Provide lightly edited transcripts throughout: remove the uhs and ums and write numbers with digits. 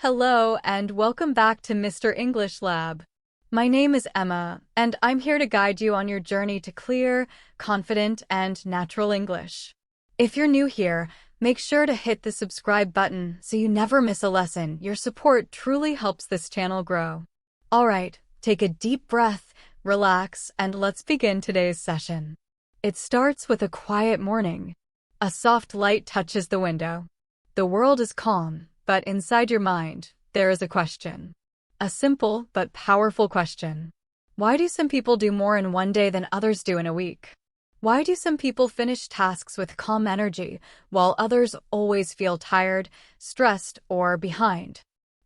Hello and welcome back to Mr. English Lab. My name is Emma, and I'm here to guide you on your journey to clear, confident, and natural English. If you're new here, make sure to hit the subscribe button so you never miss a lesson. Your support truly helps this channel grow. Alright, take a deep breath, relax, and let's begin today's session. It starts with a quiet morning. A soft light touches the window. The world is calm. But inside your mind, there is a question. A simple but powerful question. Why do some people do more in one day than others do in a week? Why do some people finish tasks with calm energy, while others always feel tired, stressed, or behind?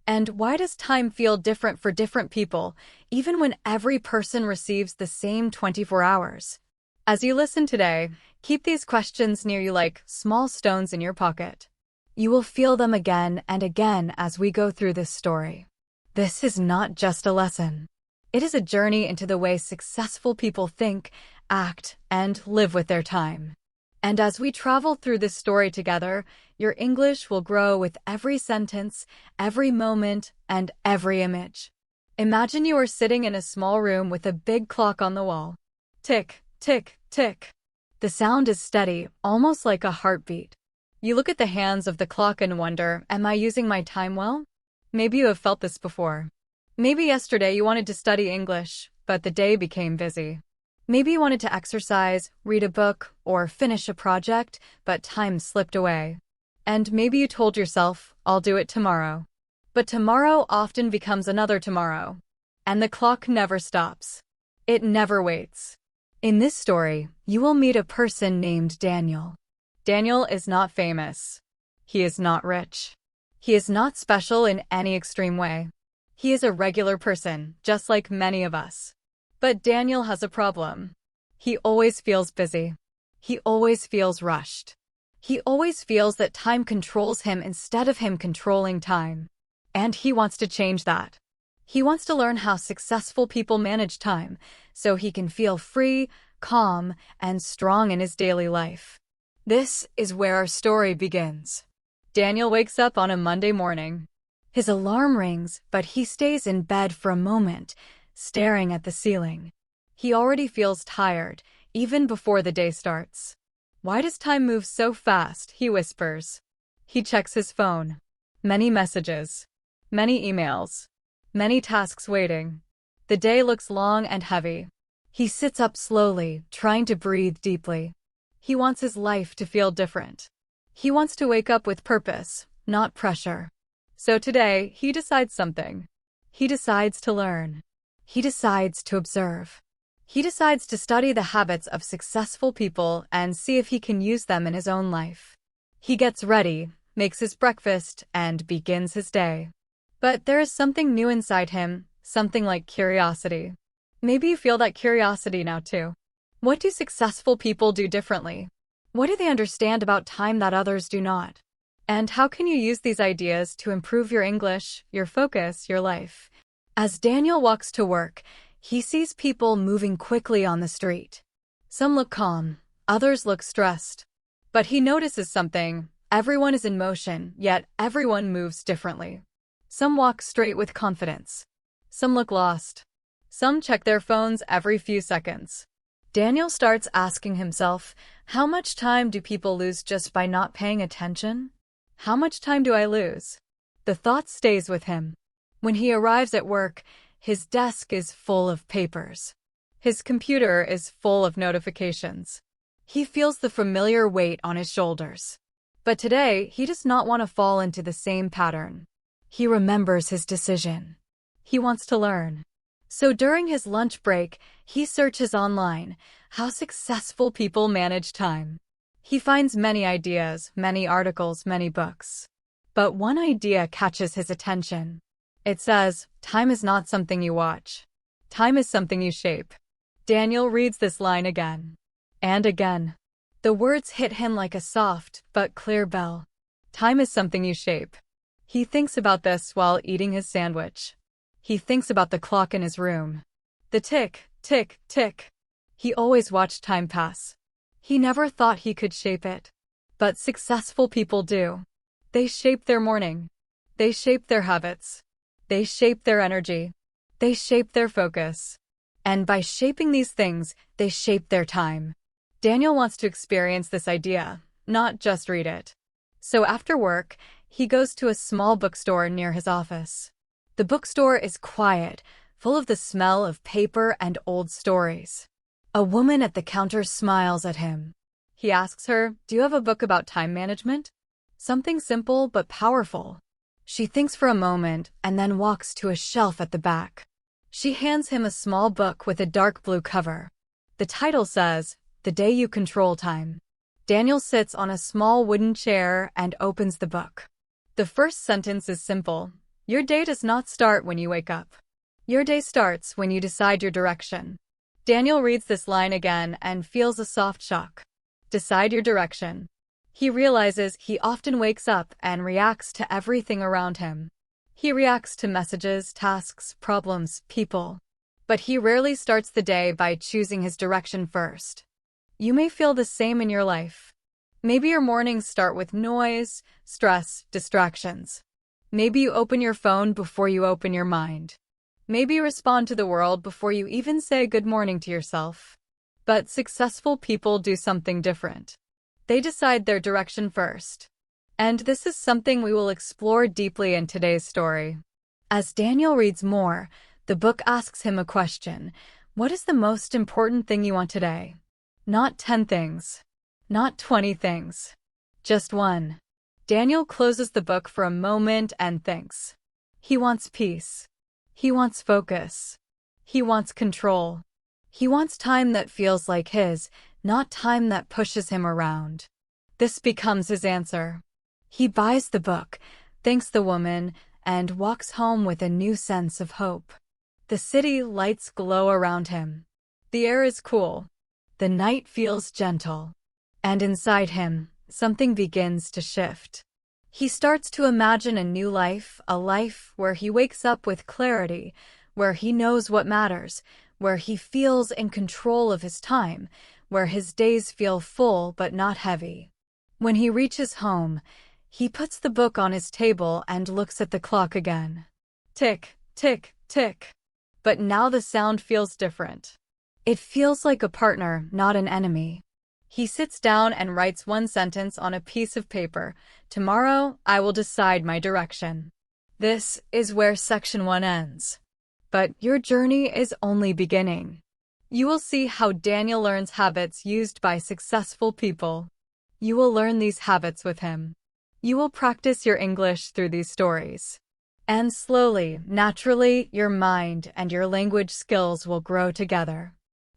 And why does time feel different for different people, even when every person receives the same 24 hours? As you listen today, keep these questions near you like small stones in your pocket. You will feel them again and again as we go through this story. This is not just a lesson. It is a journey into the way successful people think, act, and live with their time. And as we travel through this story together, your English will grow with every sentence, every moment, and every image. Imagine you are sitting in a small room with a big clock on the wall. Tick, tick, tick. The sound is steady, almost like a heartbeat. You look at the hands of the clock and wonder, am I using my time well? Maybe you have felt this before. Maybe yesterday you wanted to study English, but the day became busy. Maybe you wanted to exercise, read a book, or finish a project, but time slipped away. And maybe you told yourself, I'll do it tomorrow. But tomorrow often becomes another tomorrow. And the clock never stops. It never waits. In this story, you will meet a person named Daniel. Daniel is not famous. He is not rich. He is not special in any extreme way. He is a regular person, just like many of us. But Daniel has a problem. He always feels busy. He always feels rushed. He always feels that time controls him instead of him controlling time. And he wants to change that. He wants to learn how successful people manage time, so he can feel free, calm, and strong in his daily life. This is where our story begins. Daniel wakes up on a Monday morning. His alarm rings, but he stays in bed for a moment, staring at the ceiling. He already feels tired, even before the day starts. Why does time move so fast? He whispers. He checks his phone. Many messages. Many emails. Many tasks waiting. The day looks long and heavy. He sits up slowly, trying to breathe deeply. He wants his life to feel different. He wants to wake up with purpose, not pressure. So today, he decides something. He decides to learn. He decides to observe. He decides to study the habits of successful people and see if he can use them in his own life. He gets ready, makes his breakfast, and begins his day. But there is something new inside him, something like curiosity. Maybe you feel that curiosity now too. What do successful people do differently? What do they understand about time that others do not? And how can you use these ideas to improve your English, your focus, your life? As Daniel walks to work, he sees people moving quickly on the street. Some look calm, others look stressed. But he notices something. Everyone is in motion, yet everyone moves differently. Some walk straight with confidence. Some look lost. Some check their phones every few seconds. Daniel starts asking himself, how much time do people lose just by not paying attention? How much time do I lose? The thought stays with him. When he arrives at work, his desk is full of papers. His computer is full of notifications. He feels the familiar weight on his shoulders. But today, he does not want to fall into the same pattern. He remembers his decision. He wants to learn. So during his lunch break, he searches online how successful people manage time. He finds many ideas, many articles, many books. But one idea catches his attention. It says, time is not something you watch. Time is something you shape. Daniel reads this line again and again. The words hit him like a soft but clear bell. Time is something you shape. He thinks about this while eating his sandwich. He thinks about the clock in his room. The tick, tick, tick. He always watched time pass. He never thought he could shape it. But successful people do. They shape their morning. They shape their habits. They shape their energy. They shape their focus. And by shaping these things, they shape their time. Daniel wants to experience this idea, not just read it. So after work, he goes to a small bookstore near his office. The bookstore is quiet, full of the smell of paper and old stories. A woman at the counter smiles at him. He asks her, "Do you have a book about time management?" Something simple but powerful. She thinks for a moment and then walks to a shelf at the back. She hands him a small book with a dark blue cover. The title says, "The Day You Control Time." Daniel sits on a small wooden chair and opens the book. The first sentence is simple. Your day does not start when you wake up. Your day starts when you decide your direction. Daniel reads this line again and feels a soft shock. Decide your direction. He realizes he often wakes up and reacts to everything around him. He reacts to messages, tasks, problems, people. But he rarely starts the day by choosing his direction first. You may feel the same in your life. Maybe your mornings start with noise, stress, distractions. Maybe you open your phone before you open your mind. Maybe you respond to the world before you even say good morning to yourself. But successful people do something different. They decide their direction first. And this is something we will explore deeply in today's story. As Daniel reads more, the book asks him a question. What is the most important thing you want today? Not 10 things. Not 20 things. Just one. Daniel closes the book for a moment and thinks. He wants peace. He wants focus. He wants control. He wants time that feels like his, not time that pushes him around. This becomes his answer. He buys the book, thanks the woman, and walks home with a new sense of hope. The city lights glow around him. The air is cool. The night feels gentle. And inside him, something begins to shift. He starts to imagine a new life, a life where he wakes up with clarity, where he knows what matters, where he feels in control of his time, where his days feel full but not heavy. When he reaches home, he puts the book on his table and looks at the clock again. Tick, tick, tick. But now the sound feels different. It feels like a partner, not an enemy. He sits down and writes one sentence on a piece of paper. Tomorrow, I will decide my direction. This is where section 1 ends. But your journey is only beginning. You will see how Daniel learns habits used by successful people. You will learn these habits with him. You will practice your English through these stories. And slowly, naturally, your mind and your language skills will grow together.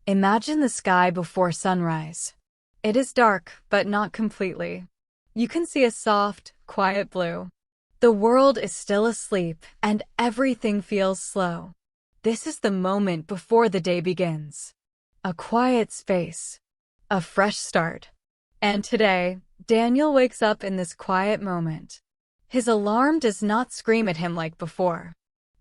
Imagine the sky before sunrise. It is dark, but not completely. You can see a soft, quiet blue. The world is still asleep, and everything feels slow. This is the moment before the day begins. A quiet space. A fresh start. And today, Daniel wakes up in this quiet moment. His alarm does not scream at him like before.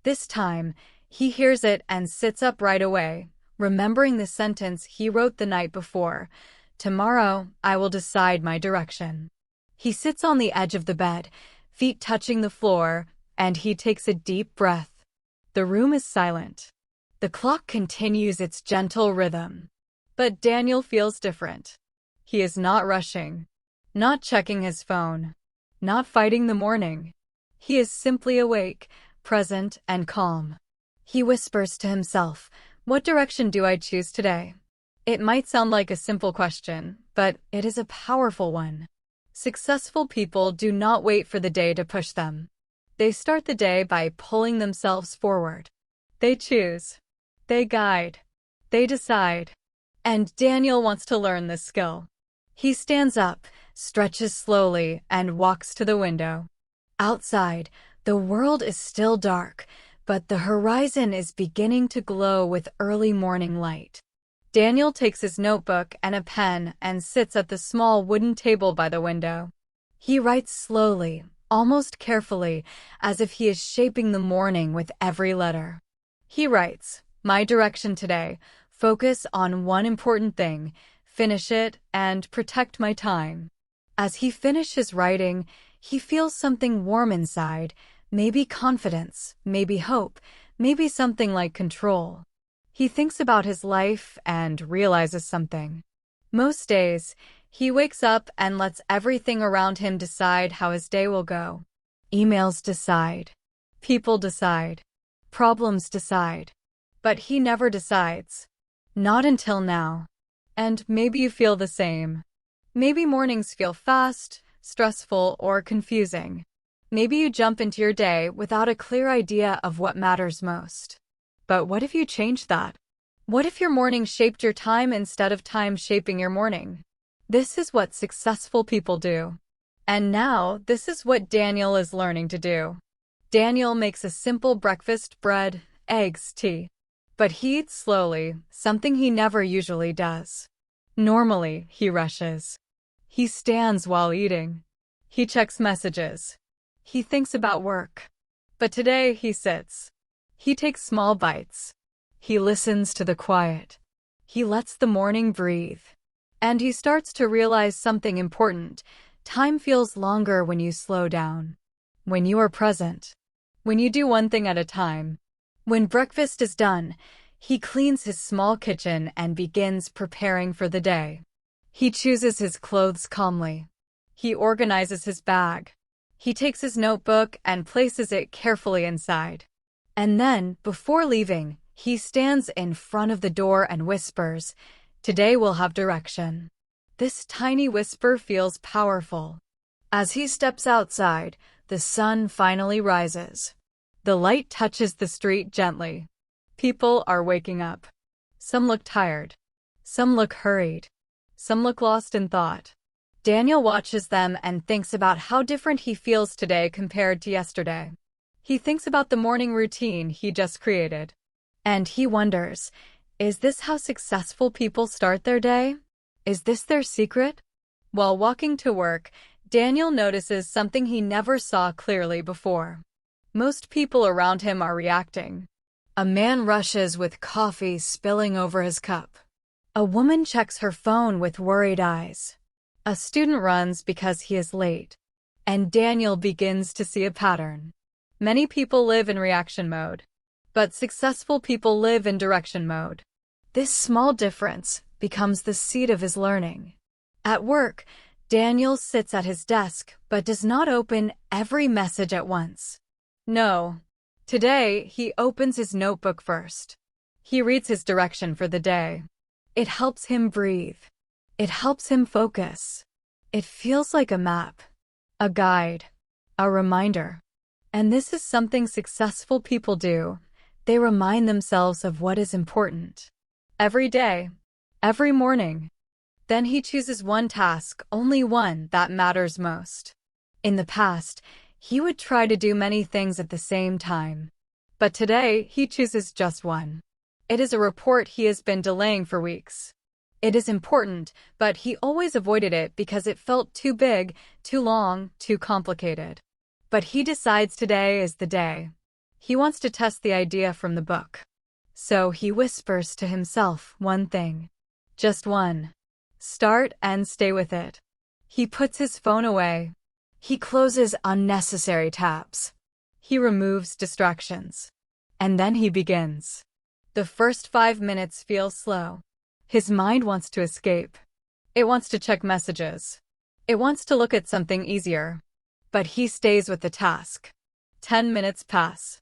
This time, he hears it and sits up right away, remembering the sentence he wrote the night before. Tomorrow, I will decide my direction. He sits on the edge of the bed, feet touching the floor, and he takes a deep breath. The room is silent. The clock continues its gentle rhythm. But Daniel feels different. He is not rushing, not checking his phone, not fighting the morning. He is simply awake, present, and calm. He whispers to himself, "What direction do I choose today?" It might sound like a simple question, but it is a powerful one. Successful people do not wait for the day to push them. They start the day by pulling themselves forward. They choose. They guide. They decide. And Daniel wants to learn this skill. He stands up, stretches slowly, and walks to the window. Outside, the world is still dark, but the horizon is beginning to glow with early morning light. Daniel takes his notebook and a pen and sits at the small wooden table by the window. He writes slowly, almost carefully, as if he is shaping the morning with every letter. He writes, "My direction today, focus on one important thing, finish it, and protect my time." As he finishes writing, he feels something warm inside, Maybe confidence, maybe hope, maybe something like control. He thinks about his life and realizes something. Most days, he wakes up and lets everything around him decide how his day will go. Emails decide. People decide. Problems decide. But he never decides. Not until now. And maybe you feel the same. Maybe mornings feel fast, stressful, or confusing. Maybe you jump into your day without a clear idea of what matters most. But what if you changed that? What if your morning shaped your time instead of time shaping your morning? This is what successful people do. And now, this is what Daniel is learning to do. Daniel makes a simple breakfast: bread, eggs, tea. But he eats slowly, something he never usually does. Normally, he rushes. He stands while eating. He checks messages. He thinks about work. But today, he sits. He takes small bites. He listens to the quiet. He lets the morning breathe. And he starts to realize something important. Time feels longer when you slow down. When you are present. When you do one thing at a time. When breakfast is done, he cleans his small kitchen and begins preparing for the day. He chooses his clothes calmly. He organizes his bag. He takes his notebook and places it carefully inside. And then, before leaving, he stands in front of the door and whispers, "Today we'll have direction." This tiny whisper feels powerful. As he steps outside, the sun finally rises. The light touches the street gently. People are waking up. Some look tired. Some look hurried. Some look lost in thought. Daniel watches them and thinks about how different he feels today compared to yesterday. He thinks about the morning routine he just created. And he wonders, is this how successful people start their day? Is this their secret? While walking to work, Daniel notices something he never saw clearly before. Most people around him are reacting. A man rushes with coffee spilling over his cup. A woman checks her phone with worried eyes. A student runs because he is late. And Daniel begins to see a pattern. Many people live in reaction mode. But successful people live in direction mode. This small difference becomes the seed of his learning. At work, Daniel sits at his desk but does not open every message at once. No. Today, he opens his notebook first. He reads his direction for the day. It helps him breathe. It helps him focus. It feels like a map, a guide, a reminder. And this is something successful people do. They remind themselves of what is important. Every day, every morning. Then he chooses one task, only one, that matters most. In the past, he would try to do many things at the same time. But today, he chooses just one. It is a report he has been delaying for weeks. It is important, but he always avoided it because it felt too big, too long, too complicated. But he decides today is the day. He wants to test the idea from the book. So he whispers to himself one thing. Just one. Start and stay with it. He puts his phone away. He closes unnecessary tabs. He removes distractions. And then he begins. The first 5 minutes feel slow. His mind wants to escape. It wants to check messages. It wants to look at something easier. But he stays with the task. 10 minutes pass.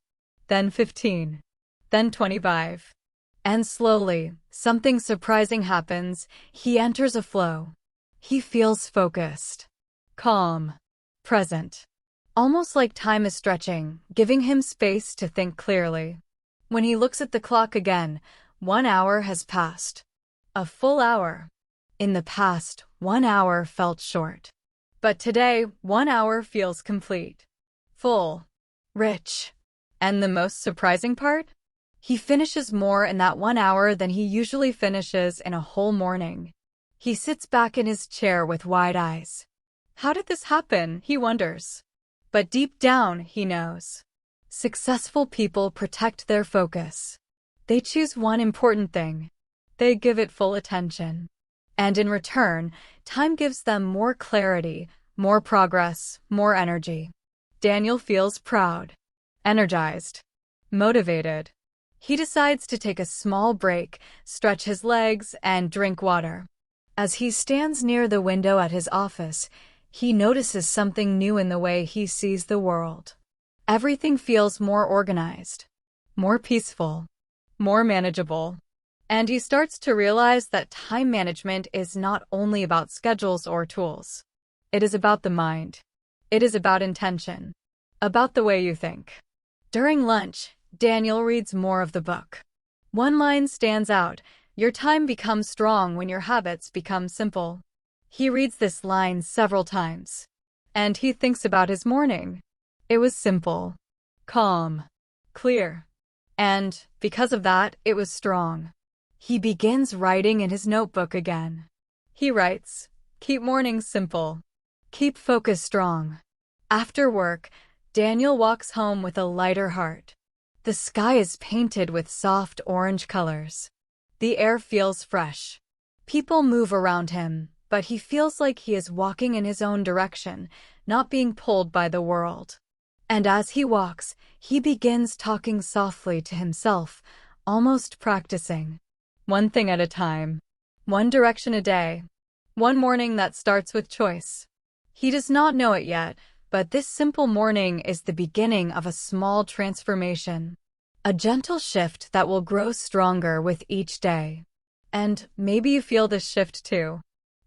Then 15. Then 25. And slowly, something surprising happens. He enters a flow. He feels focused. Calm. Present. Almost like time is stretching, giving him space to think clearly. When he looks at the clock again, 1 hour has passed. A full hour. In the past, 1 hour felt short. But today, 1 hour feels complete. Full. Rich. And the most surprising part? He finishes more in that 1 hour than he usually finishes in a whole morning. He sits back in his chair with wide eyes. How did this happen, he wonders. But deep down, he knows. Successful people protect their focus. They choose one important thing. They give it full attention. And in return, time gives them more clarity, more progress, more energy. Daniel feels proud, energized, motivated. He decides to take a small break, stretch his legs, and drink water. As he stands near the window at his office, he notices something new in the way he sees the world. Everything feels more organized, more peaceful, more manageable. And he starts to realize that time management is not only about schedules or tools. It is about the mind. It is about intention, about the way you think. During lunch, Daniel reads more of the book. One line stands out: "Your time becomes strong when your habits become simple." He reads this line several times, and he thinks about his morning. It was simple, calm, clear, and because of that, it was strong. He begins writing in his notebook again. He writes, "Keep mornings simple. Keep focus strong." After work, Daniel walks home with a lighter heart. The sky is painted with soft orange colors. The air feels fresh. People move around him, but he feels like he is walking in his own direction, not being pulled by the world. And as he walks, he begins talking softly to himself, almost practicing. One thing at a time. One direction a day. One morning that starts with choice. He does not know it yet, but this simple morning is the beginning of a small transformation. A gentle shift that will grow stronger with each day. And maybe you feel this shift too.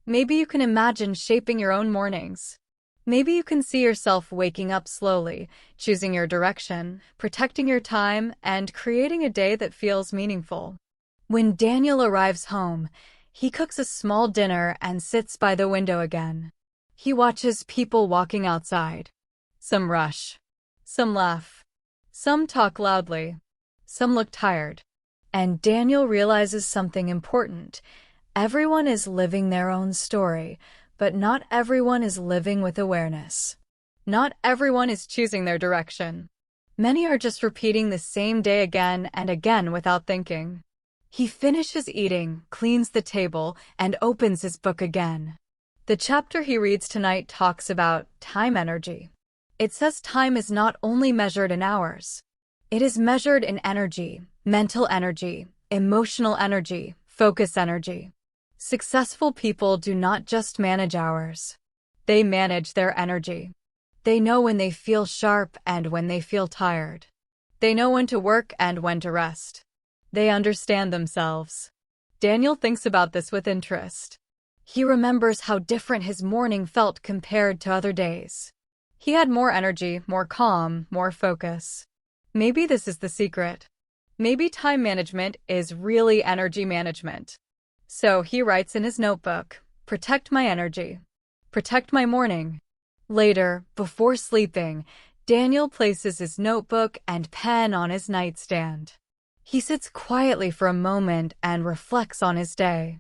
Maybe you can imagine shaping your own mornings. Maybe you can see yourself waking up slowly, choosing your direction, protecting your time, and creating a day that feels meaningful. When Daniel arrives home, he cooks a small dinner and sits by the window again. He watches people walking outside. Some rush. Some laugh. Some talk loudly. Some look tired. And Daniel realizes something important. Everyone is living their own story, but not everyone is living with awareness. Not everyone is choosing their direction. Many are just repeating the same day again and again without thinking. He finishes eating, cleans the table, and opens his book again. The chapter he reads tonight talks about time energy. It says time is not only measured in hours. It is measured in energy, mental energy, emotional energy, focus energy. Successful people do not just manage hours. They manage their energy. They know when they feel sharp and when they feel tired. They know when to work and when to rest. They understand themselves. Daniel thinks about this with interest. He remembers how different his morning felt compared to other days. He had more energy, more calm, more focus. Maybe this is the secret. Maybe time management is really energy management. So he writes in his notebook, "Protect my energy. Protect my morning." Later, before sleeping, Daniel places his notebook and pen on his nightstand. He sits quietly for a moment and reflects on his day.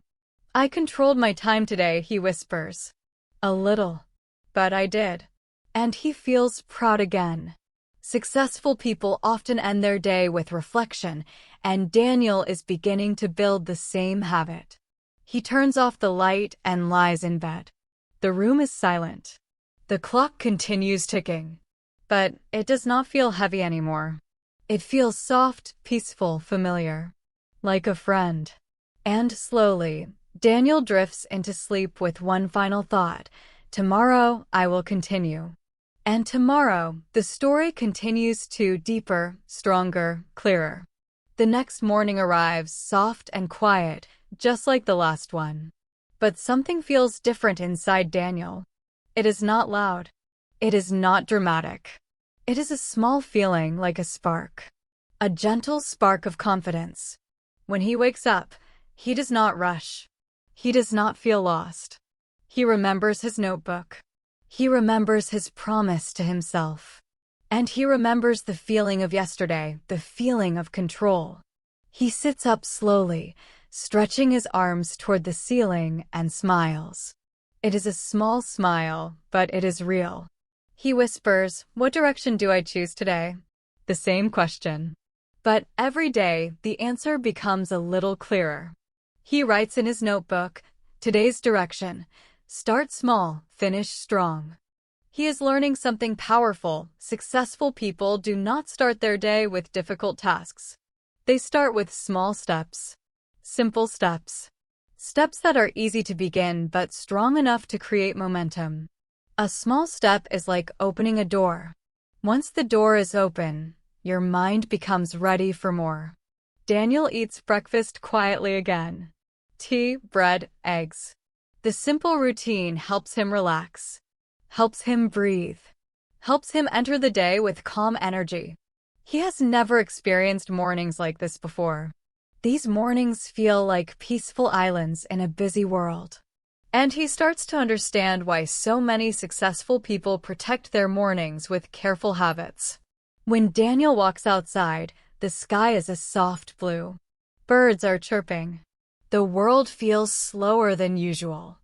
"I controlled my time today," he whispers. "A little. But I did." And he feels proud again. Successful people often end their day with reflection, and Daniel is beginning to build the same habit. He turns off the light and lies in bed. The room is silent. The clock continues ticking. But it does not feel heavy anymore. It feels soft, peaceful, familiar. Like a friend. And slowly, Daniel drifts into sleep with one final thought: tomorrow, I will continue. And tomorrow, the story continues to deeper, stronger, clearer. The next morning arrives, soft and quiet, just like the last one. But something feels different inside Daniel. It is not loud. It is not dramatic. It is a small feeling, like a spark. A gentle spark of confidence. When he wakes up, he does not rush. He does not feel lost. He remembers his notebook. He remembers his promise to himself. And he remembers the feeling of yesterday, the feeling of control. He sits up slowly, stretching his arms toward the ceiling, and smiles. It is a small smile, but it is real. He whispers, "What direction do I choose today?" The same question. But every day, the answer becomes a little clearer. He writes in his notebook, "Today's direction. Start small, finish strong." He is learning something powerful. Successful people do not start their day with difficult tasks. They start with small steps. Simple steps. Steps that are easy to begin but strong enough to create momentum. A small step is like opening a door. Once the door is open, your mind becomes ready for more. Daniel eats breakfast quietly again. Tea, bread, eggs. The simple routine helps him relax, helps him breathe, helps him enter the day with calm energy. He has never experienced mornings like this before. These mornings feel like peaceful islands in a busy world. And he starts to understand why so many successful people protect their mornings with careful habits. When Daniel walks outside, the sky is a soft blue. Birds are chirping. The world feels slower than usual.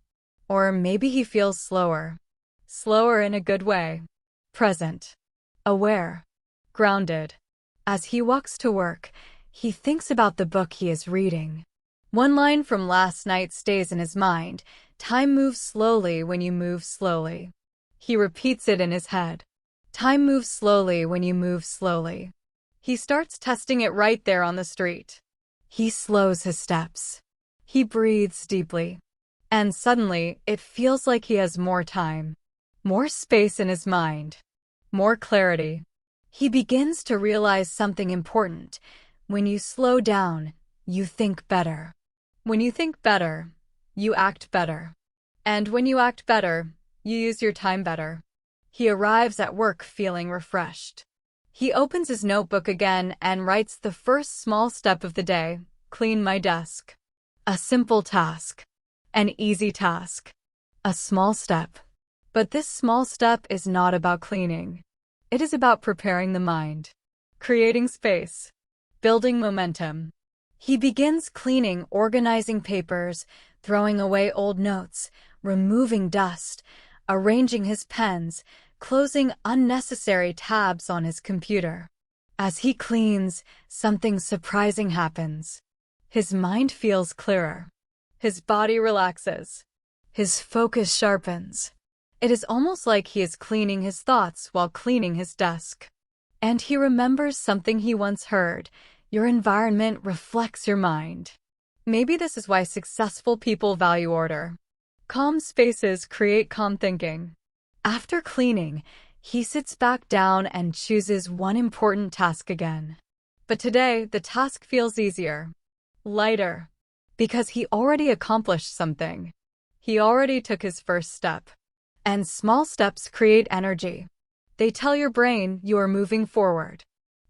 Or maybe he feels slower. Slower in a good way. Present. Aware. Grounded. As he walks to work, he thinks about the book he is reading. One line from last night stays in his mind. Time moves slowly when you move slowly. He repeats it in his head. Time moves slowly when you move slowly. He starts testing it right there on the street. He slows his steps. He breathes deeply. And suddenly, it feels like he has more time. More space in his mind. More clarity. He begins to realize something important. When you slow down, you think better. When you think better, you act better. And when you act better, you use your time better. He arrives at work feeling refreshed. He opens his notebook again and writes the first small step of the day: clean my desk. A simple task. An easy task. A small step. But this small step is not about cleaning. It is about preparing the mind. Creating space. Building momentum. He begins cleaning, organizing papers, throwing away old notes, removing dust, arranging his pens, closing unnecessary tabs on his computer. As he cleans, something surprising happens. His mind feels clearer. His body relaxes. His focus sharpens. It is almost like he is cleaning his thoughts while cleaning his desk. And he remembers something he once heard: your environment reflects your mind. Maybe this is why successful people value order. Calm spaces create calm thinking. After cleaning, he sits back down and chooses one important task again. But today, the task feels easier, lighter, because he already accomplished something. He already took his first step. And small steps create energy. They tell your brain you are moving forward.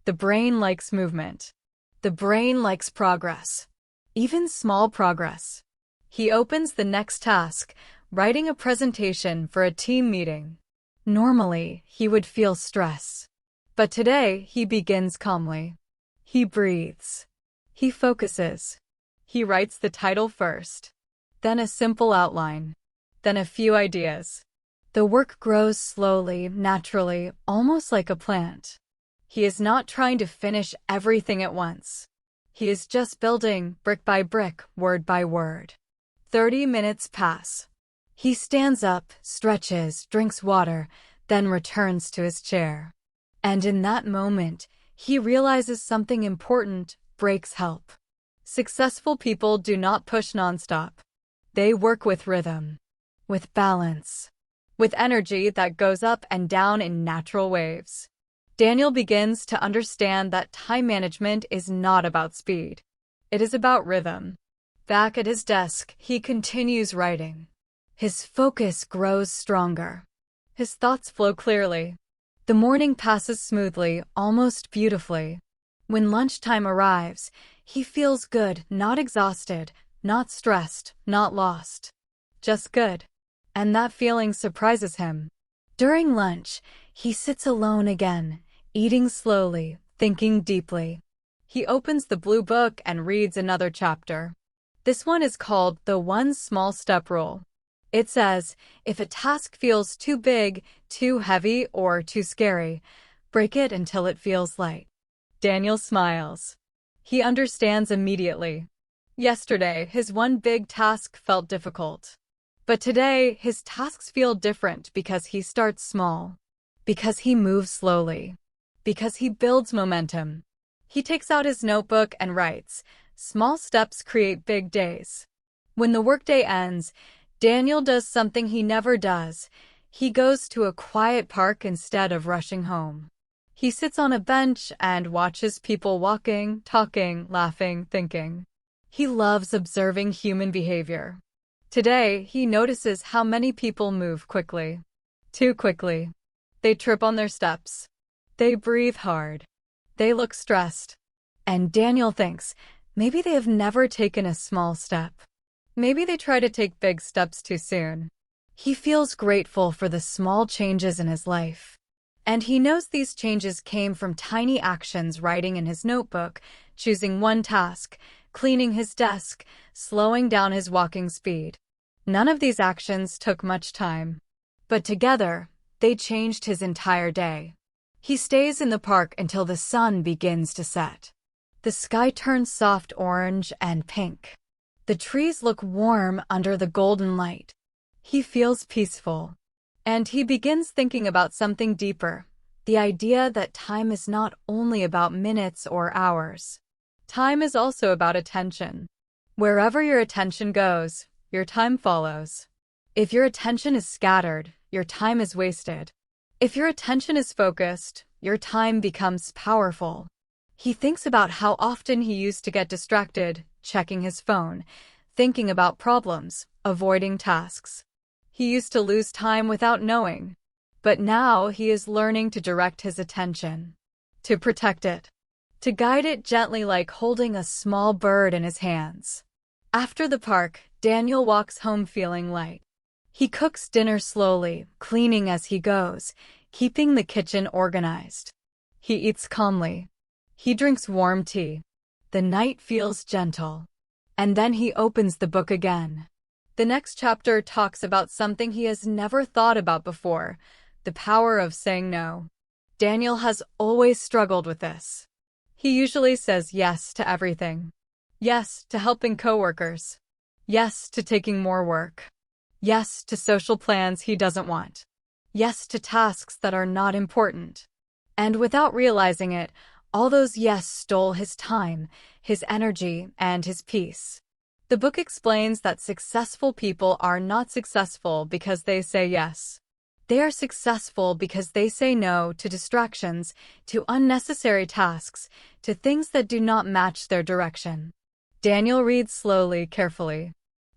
The brain likes movement. The brain likes progress. Even small progress. He opens the next task, writing a presentation for a team meeting. Normally, he would feel stress. But today, he begins calmly. He breathes. He focuses. He writes the title first. Then a simple outline. Then a few ideas. The work grows slowly, naturally, almost like a plant. He is not trying to finish everything at once. He is just building, brick by brick, word by word. 30 minutes pass. He stands up, stretches, drinks water, then returns to his chair. And in that moment, he realizes something important: breaks help. Successful people do not push nonstop. They work with rhythm, with balance, with energy that goes up and down in natural waves. Daniel begins to understand that time management is not about speed. It is about rhythm. Back at his desk, he continues writing. His focus grows stronger. His thoughts flow clearly. The morning passes smoothly, almost beautifully. When lunchtime arrives, he feels good, not exhausted, not stressed, not lost. Just good. And that feeling surprises him. During lunch, he sits alone again, eating slowly, thinking deeply. He opens the blue book and reads another chapter. This one is called the One Small Step Rule. It says, if a task feels too big, too heavy, or too scary, break it until it feels light. Daniel smiles. He understands immediately. Yesterday, his one big task felt difficult. But today, his tasks feel different because he starts small, because he moves slowly, because he builds momentum. He takes out his notebook and writes, "Small steps create big days." When the workday ends, Daniel does something he never does. He goes to a quiet park instead of rushing home. He sits on a bench and watches people walking, talking, laughing, thinking. He loves observing human behavior. Today, he notices how many people move quickly. Too quickly. They trip on their steps. They breathe hard. They look stressed. And Daniel thinks, maybe they have never taken a small step. Maybe they try to take big steps too soon. He feels grateful for the small changes in his life. And he knows these changes came from tiny actions: writing in his notebook, choosing one task, cleaning his desk, slowing down his walking speed. None of these actions took much time. But together, they changed his entire day. He stays in the park until the sun begins to set. The sky turns soft orange and pink. The trees look warm under the golden light. He feels peaceful. And he begins thinking about something deeper, the idea that time is not only about minutes or hours. Time is also about attention. Wherever your attention goes, your time follows. If your attention is scattered, your time is wasted. If your attention is focused, your time becomes powerful. He thinks about how often he used to get distracted, checking his phone, thinking about problems, avoiding tasks. He used to lose time without knowing. But now he is learning to direct his attention, to protect it, to guide it gently, like holding a small bird in his hands. After the park, Daniel walks home feeling light. He cooks dinner slowly, cleaning as he goes, keeping the kitchen organized. He eats calmly. He drinks warm tea. The night feels gentle. And then he opens the book again. The next chapter talks about something he has never thought about before: the power of saying no. Daniel has always struggled with this. He usually says yes to everything. Yes to helping coworkers. Yes to taking more work. Yes to social plans he doesn't want. Yes to tasks that are not important. And without realizing it, all those yes stole his time, his energy, and his peace. The book explains that successful people are not successful because they say yes. They are successful because they say no to distractions, to unnecessary tasks, to things that do not match their direction. Daniel reads slowly, carefully.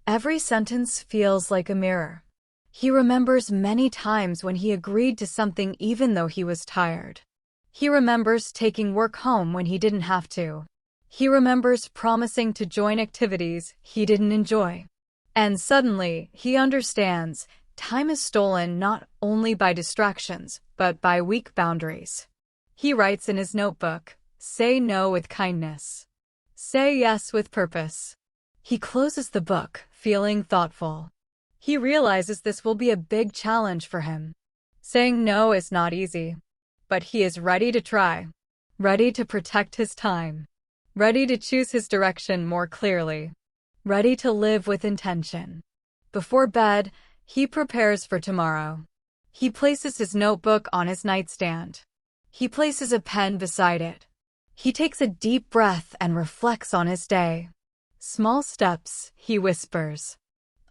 Every sentence feels like a mirror. He remembers many times when he agreed to something even though he was tired. He remembers taking work home when he didn't have to. He remembers promising to join activities he didn't enjoy. And suddenly, he understands time is stolen not only by distractions, but by weak boundaries. He writes in his notebook, "Say no with kindness. Say yes with purpose." He closes the book, feeling thoughtful. He realizes this will be a big challenge for him. Saying no is not easy. But he is ready to try. Ready to protect his time. Ready to choose his direction more clearly. Ready to live with intention. Before bed, he prepares for tomorrow. He places his notebook on his nightstand. He places a pen beside it. He takes a deep breath and reflects on his day. "Small steps," he whispers.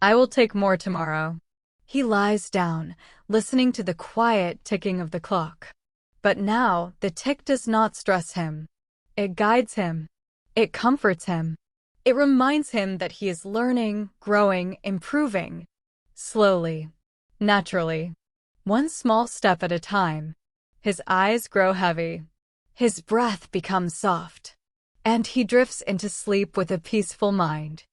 "I will take more tomorrow." He lies down, listening to the quiet ticking of the clock. But now, the tick does not stress him. It guides him. It comforts him. It reminds him that he is learning, growing, improving. Slowly. Naturally. One small step at a time. His eyes grow heavy. His breath becomes soft. And he drifts into sleep with a peaceful mind.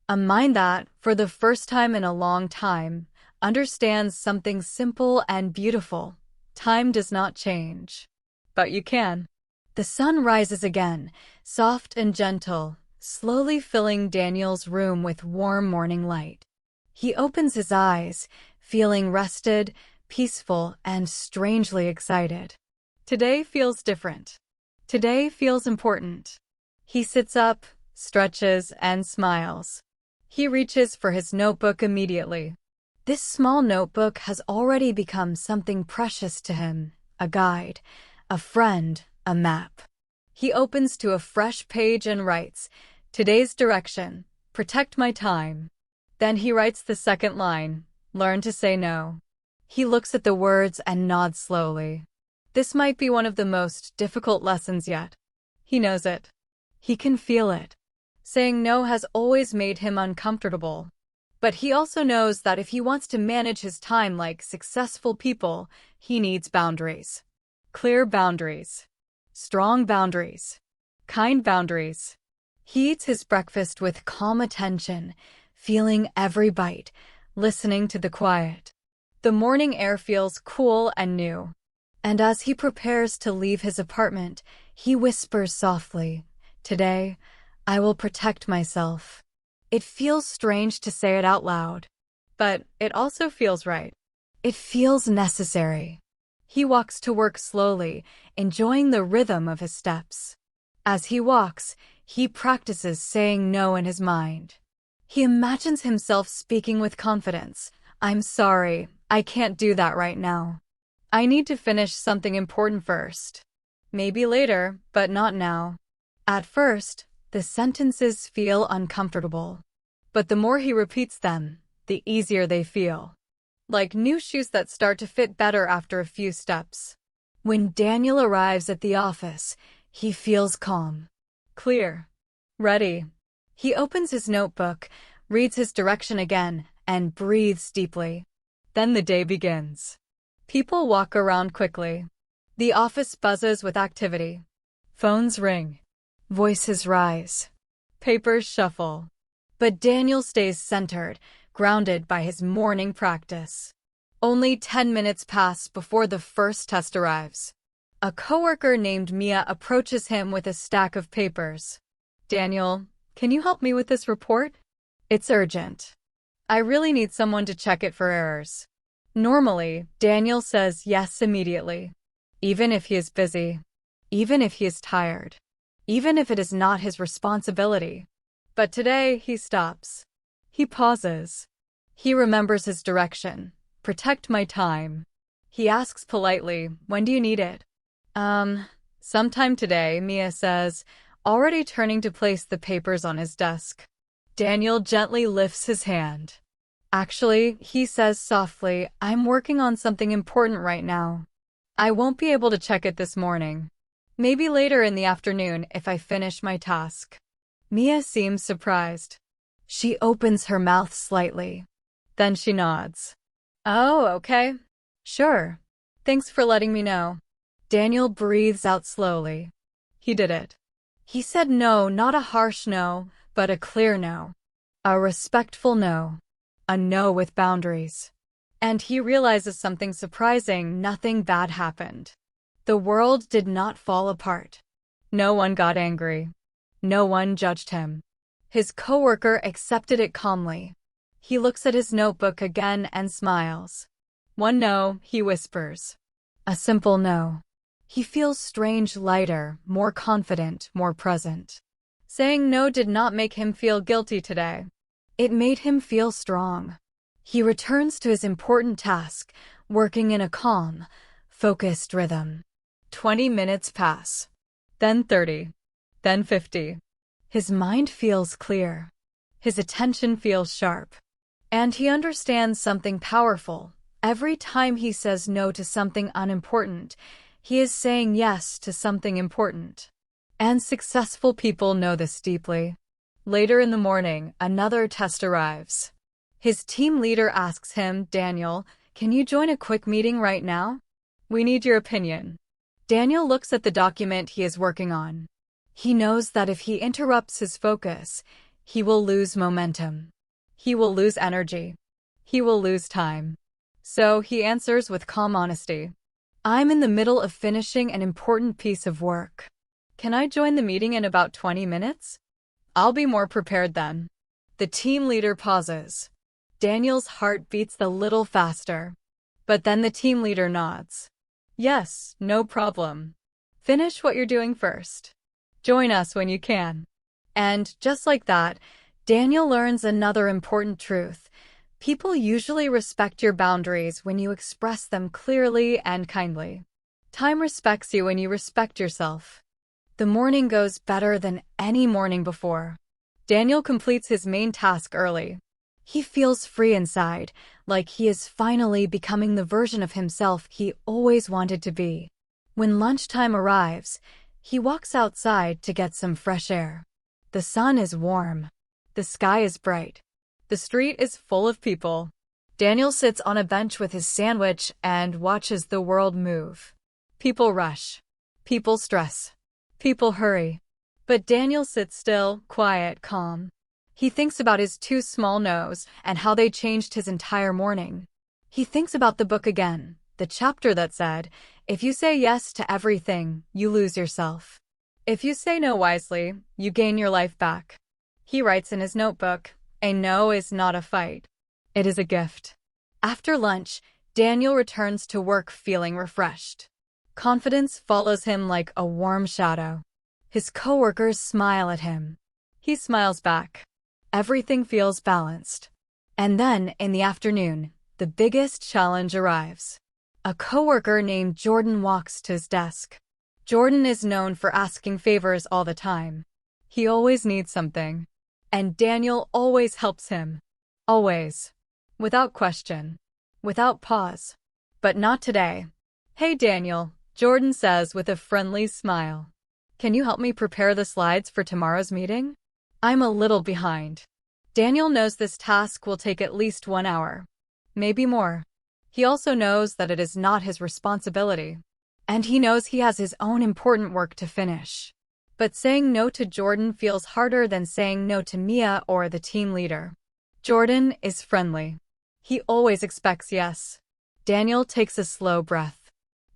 A mind that, for the first time in a long time, understands something simple and beautiful. Time does not change. But you can. The sun rises again, soft and gentle, slowly filling Daniel's room with warm morning light. He opens his eyes, feeling rested, peaceful, and strangely excited. Today feels different. Today feels important. He sits up, stretches, and smiles. He reaches for his notebook immediately. This small notebook has already become something precious to him, a guide, a friend, a map. He opens to a fresh page and writes, "Today's direction, protect my time." Then he writes the second line, "Learn to say no." He looks at the words and nods slowly. This might be one of the most difficult lessons yet. He knows it. He can feel it. Saying no has always made him uncomfortable. But he also knows that if he wants to manage his time like successful people, he needs boundaries. Clear boundaries. Strong boundaries. Kind boundaries. He eats his breakfast with calm attention, feeling every bite, listening to the quiet. The morning air feels cool and new. And as he prepares to leave his apartment, he whispers softly, "Today, I will protect myself." It feels strange to say it out loud, but it also feels right. It feels necessary. He walks to work slowly, enjoying the rhythm of his steps. As he walks, he practices saying no in his mind. He imagines himself speaking with confidence. "I'm sorry, I can't do that right now. I need to finish something important first. Maybe later, but not now." At first, the sentences feel uncomfortable. But the more he repeats them, the easier they feel. Like new shoes that start to fit better after a few steps. When Daniel arrives at the office, he feels calm, clear, ready. He opens his notebook, reads his direction again, and breathes deeply. Then the day begins. People walk around quickly. The office buzzes with activity. Phones ring. Voices rise. Papers shuffle. But Daniel stays centered, grounded by his morning practice. Only 10 minutes pass before the first test arrives. A coworker named Mia approaches him with a stack of papers. "Daniel, can you help me with this report? It's urgent. I really need someone to check it for errors." Normally, Daniel says yes immediately. Even if he is busy. Even if he is tired. Even if it is not his responsibility. But today, he stops. He pauses. He remembers his direction. "Protect my time." He asks politely, "When do you need it?" Sometime today," Mia says, already turning to place the papers on his desk. Daniel gently lifts his hand. "Actually," he says softly, "I'm working on something important right now. I won't be able to check it this morning. Maybe later in the afternoon if I finish my task." Mia seems surprised. She opens her mouth slightly. Then she nods. "Oh, okay. Sure. Thanks for letting me know." Daniel breathes out slowly. He did it. He said no, not a harsh no, but a clear no. A respectful no. A no with boundaries. And he realizes something surprising: nothing bad happened. The world did not fall apart. No one got angry. No one judged him. His coworker accepted it calmly. He looks at his notebook again and smiles. "One no," he whispers. A simple no. He feels strange, lighter, more confident, more present. Saying no did not make him feel guilty today. It made him feel strong. He returns to his important task, working in a calm, focused rhythm. 20 minutes pass. Then 30. Then 50. His mind feels clear. His attention feels sharp. And he understands something powerful. Every time he says no to something unimportant, he is saying yes to something important. And successful people know this deeply. Later in the morning, another test arrives. His team leader asks him, "Daniel, can you join a quick meeting right now? We need your opinion." Daniel looks at the document he is working on. He knows that if he interrupts his focus, he will lose momentum. He will lose energy. He will lose time. So he answers with calm honesty. "I'm in the middle of finishing an important piece of work. Can I join the meeting in about 20 minutes? I'll be more prepared then." The team leader pauses. Daniel's heart beats a little faster. But then the team leader nods. "Yes, no problem. Finish what you're doing first. Join us when you can." And just like that, Daniel learns another important truth. People usually respect your boundaries when you express them clearly and kindly. Time respects you when you respect yourself. The morning goes better than any morning before. Daniel completes his main task early. He feels free inside, like he is finally becoming the version of himself he always wanted to be. When lunchtime arrives, he walks outside to get some fresh air. The sun is warm. The sky is bright. The street is full of people. Daniel sits on a bench with his sandwich and watches the world move. People rush. People stress. People hurry. But Daniel sits still, quiet, calm. He thinks about his two small no's and how they changed his entire morning. He thinks about the book again, the chapter that said, if you say yes to everything, you lose yourself. If you say no wisely, you gain your life back. He writes in his notebook, a no is not a fight. It is a gift. After lunch, Daniel returns to work feeling refreshed. Confidence follows him like a warm shadow. His coworkers smile at him. He smiles back. Everything feels balanced. And then, in the afternoon, the biggest challenge arrives. A coworker named Jordan walks to his desk. Jordan is known for asking favors all the time. He always needs something. And Daniel always helps him. Always. Without question. Without pause. But not today. Hey Daniel, Jordan says with a friendly smile. Can you help me prepare the slides for tomorrow's meeting? I'm a little behind. Daniel knows this task will take at least 1 hour. Maybe more. He also knows that it is not his responsibility. And he knows he has his own important work to finish. But saying no to Jordan feels harder than saying no to Mia or the team leader. Jordan is friendly. He always expects yes. Daniel takes a slow breath.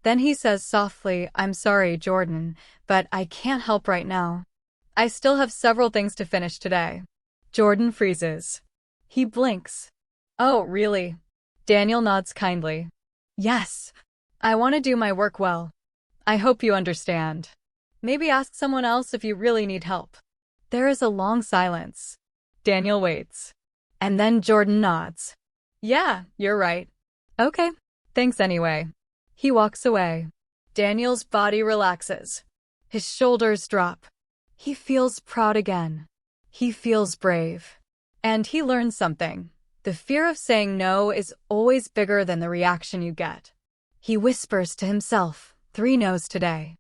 Then he says softly, I'm sorry, Jordan, but I can't help right now. I still have several things to finish today. Jordan freezes. He blinks. Oh, really? Daniel nods kindly. Yes. I want to do my work well. I hope you understand. Maybe ask someone else if you really need help. There is a long silence. Daniel waits. And then Jordan nods. Yeah, you're right. Okay. Thanks anyway. He walks away. Daniel's body relaxes. His shoulders drop. He feels proud again. He feels brave. And he learns something. The fear of saying no is always bigger than the reaction you get. He whispers to himself, 3 no's today.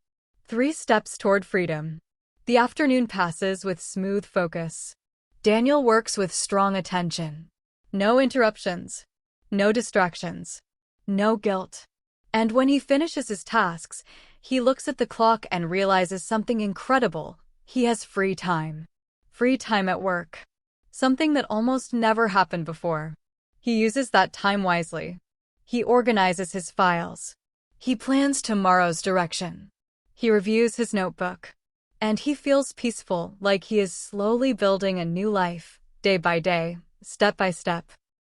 3 steps toward freedom. The afternoon passes with smooth focus. Daniel works with strong attention. No interruptions. No distractions. No guilt. And when he finishes his tasks, he looks at the clock and realizes something incredible. He has free time. Free time at work. Something that almost never happened before. He uses that time wisely. He organizes his files. He plans tomorrow's direction. He reviews his notebook. And he feels peaceful, like he is slowly building a new life, day by day, step by step.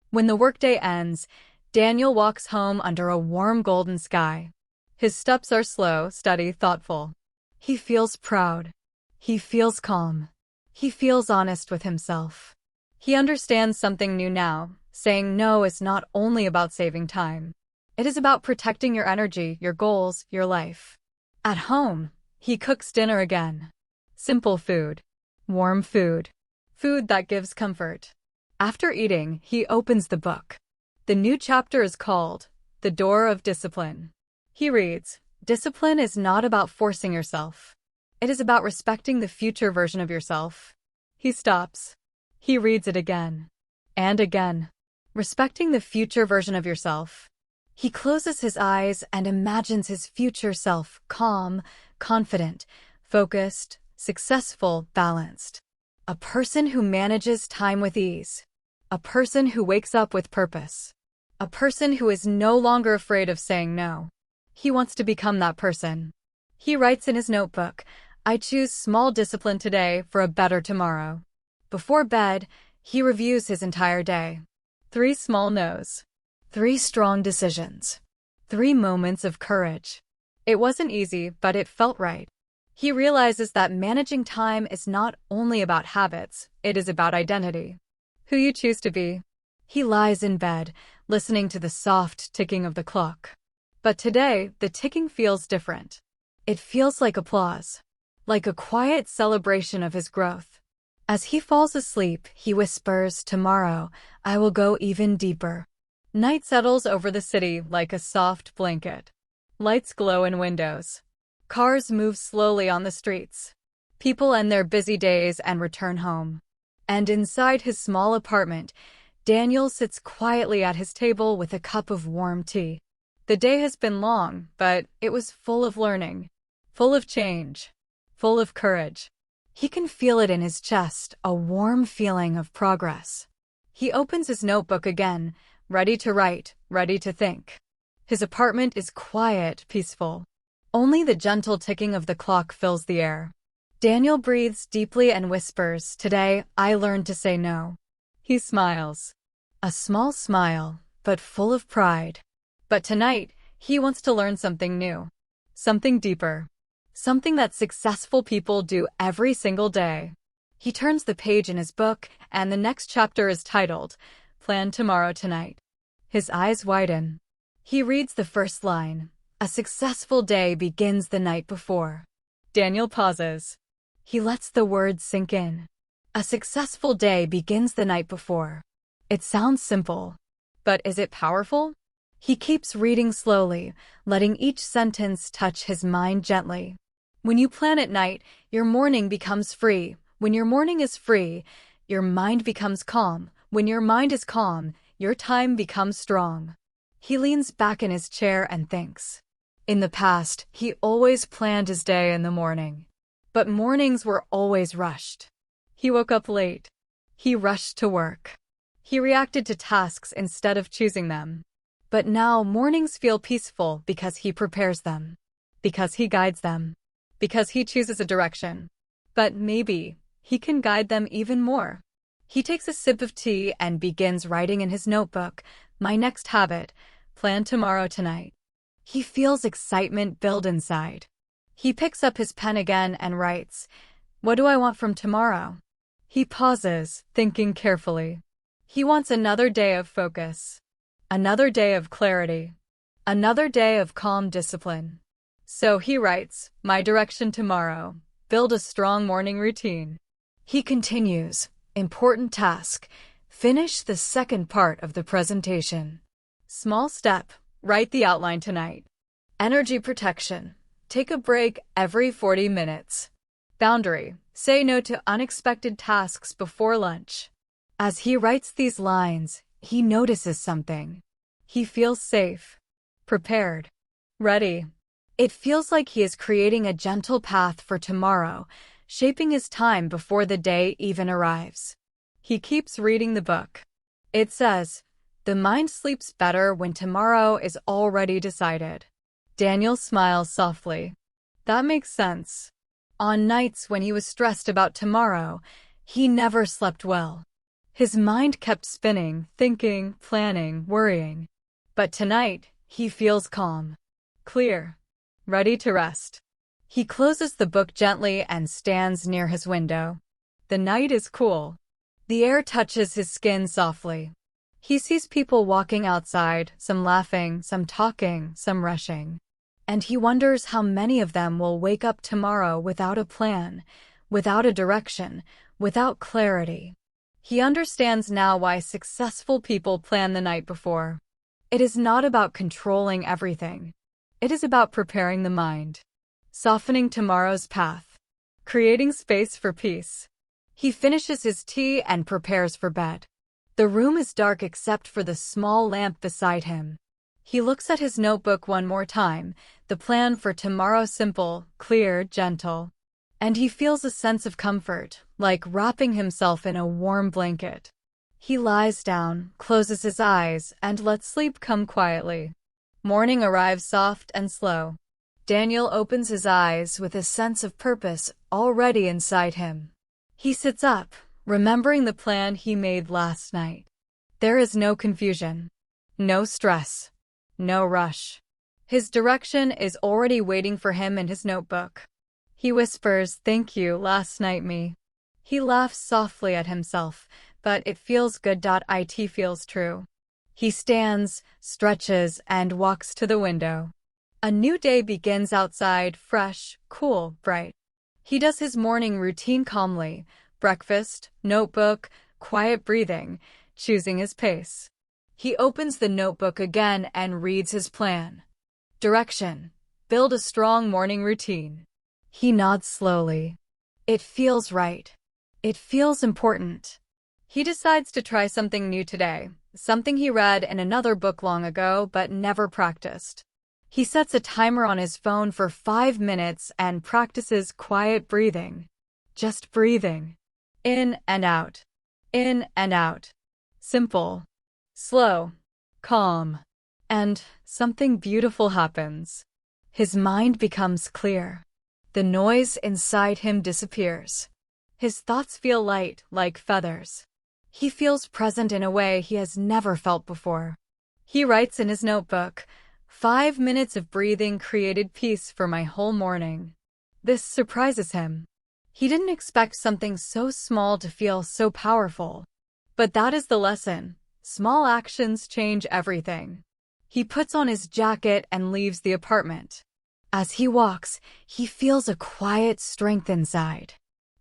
When the workday ends, Daniel walks home under a warm golden sky. His steps are slow, steady, thoughtful. He feels proud. He feels calm. He feels honest with himself. He understands something new now. Saying no is not only about saving time. It is about protecting your energy, your goals, your life. At home, he cooks dinner again. Simple food. Warm food. Food that gives comfort. After eating, he opens the book. The new chapter is called The Door of Discipline. He reads, discipline is not about forcing yourself. It is about respecting the future version of yourself. He stops. He reads it again. And again. Respecting the future version of yourself. He closes his eyes and imagines his future self calm, confident, focused, successful, balanced. A person who manages time with ease. A person who wakes up with purpose. A person who is no longer afraid of saying no. He wants to become that person. He writes in his notebook, I choose small discipline today for a better tomorrow. Before bed, he reviews his entire day. 3 small no's. 3 strong decisions. 3 moments of courage. It wasn't easy, but it felt right. He realizes that managing time is not only about habits, it is about identity. Who you choose to be. He lies in bed, listening to the soft ticking of the clock. But today, the ticking feels different. It feels like applause, like a quiet celebration of his growth. As he falls asleep, he whispers, "Tomorrow, I will go even deeper." Night settles over the city like a soft blanket. Lights glow in windows. Cars move slowly on the streets. People end their busy days and return home. And inside his small apartment, Daniel sits quietly at his table with a cup of warm tea. The day has been long, but it was full of learning, full of change, full of courage. He can feel it in his chest, a warm feeling of progress. He opens his notebook again, ready to write, ready to think. His apartment is quiet, peaceful. Only the gentle ticking of the clock fills the air. Daniel breathes deeply and whispers, "Today, I learned to say no." He smiles. A small smile, but full of pride. But tonight, he wants to learn something new. Something deeper. Something that successful people do every single day. He turns the page in his book, and the next chapter is titled, "Plan Tomorrow Tonight." His eyes widen. He reads the first line. "A successful day begins the night before." Daniel pauses. He lets the words sink in. A successful day begins the night before. It sounds simple. But is it powerful? He keeps reading slowly, letting each sentence touch his mind gently. When you plan at night, your morning becomes free. When your morning is free, your mind becomes calm. When your mind is calm, your time becomes strong. He leans back in his chair and thinks. In the past, he always planned his day in the morning. But mornings were always rushed. He woke up late. He rushed to work. He reacted to tasks instead of choosing them. But now mornings feel peaceful because he prepares them. Because he guides them. Because he chooses a direction. But maybe he can guide them even more. He takes a sip of tea and begins writing in his notebook, "My next habit, plan tomorrow tonight." He feels excitement build inside. He picks up his pen again and writes, "What do I want from tomorrow?" He pauses, thinking carefully. He wants another day of focus. Another day of clarity. Another day of calm discipline. So he writes, "My direction tomorrow, build a strong morning routine." He continues, "Important task, finish the second part of the presentation." Small step, write the outline tonight. Energy protection, take a break every 40 minutes. Boundary, say no to unexpected tasks before lunch. As he writes these lines, he notices something. He feels safe, prepared, ready. It feels like he is creating a gentle path for tomorrow, shaping his time before the day even arrives. He keeps reading the book. It says, "The mind sleeps better when tomorrow is already decided." Daniel smiles softly. That makes sense. On nights when he was stressed about tomorrow, he never slept well. His mind kept spinning, thinking, planning, worrying. But tonight, he feels calm, clear, ready to rest. He closes the book gently and stands near his window. The night is cool. The air touches his skin softly. He sees people walking outside, some laughing, some talking, some rushing. And he wonders how many of them will wake up tomorrow without a plan, without a direction, without clarity. He understands now why successful people plan the night before. It is not about controlling everything. It is about preparing the mind, softening tomorrow's path, creating space for peace. He finishes his tea and prepares for bed. The room is dark except for the small lamp beside him. He looks at his notebook one more time, the plan for tomorrow simple, clear, gentle. And he feels a sense of comfort, like wrapping himself in a warm blanket. He lies down, closes his eyes, and lets sleep come quietly. Morning arrives soft and slow. Daniel opens his eyes with a sense of purpose already inside him. He sits up, remembering the plan he made last night. There is no confusion, no stress, no rush. His direction is already waiting for him in his notebook. He whispers, "Thank you last night, me." He laughs softly at himself, but it feels good. It feels true. He stands, stretches, and walks to the window. A new day begins outside, fresh, cool, bright. He does his morning routine calmly, breakfast, notebook, quiet breathing, choosing his pace. He opens the notebook again and reads his plan. Direction: build a strong morning routine. He nods slowly. It feels right. It feels important. He decides to try something new today, something he read in another book long ago but never practiced. He sets a timer on his phone for 5 minutes and practices quiet breathing. Just breathing. In and out. In and out. Simple. Slow. Calm. And something beautiful happens. His mind becomes clear. The noise inside him disappears. His thoughts feel light, like feathers. He feels present in a way he has never felt before. He writes in his notebook, 5 minutes of breathing created peace for my whole morning. This surprises him. He didn't expect something so small to feel so powerful. But that is the lesson. Small actions change everything. He puts on his jacket and leaves the apartment. As he walks, he feels a quiet strength inside.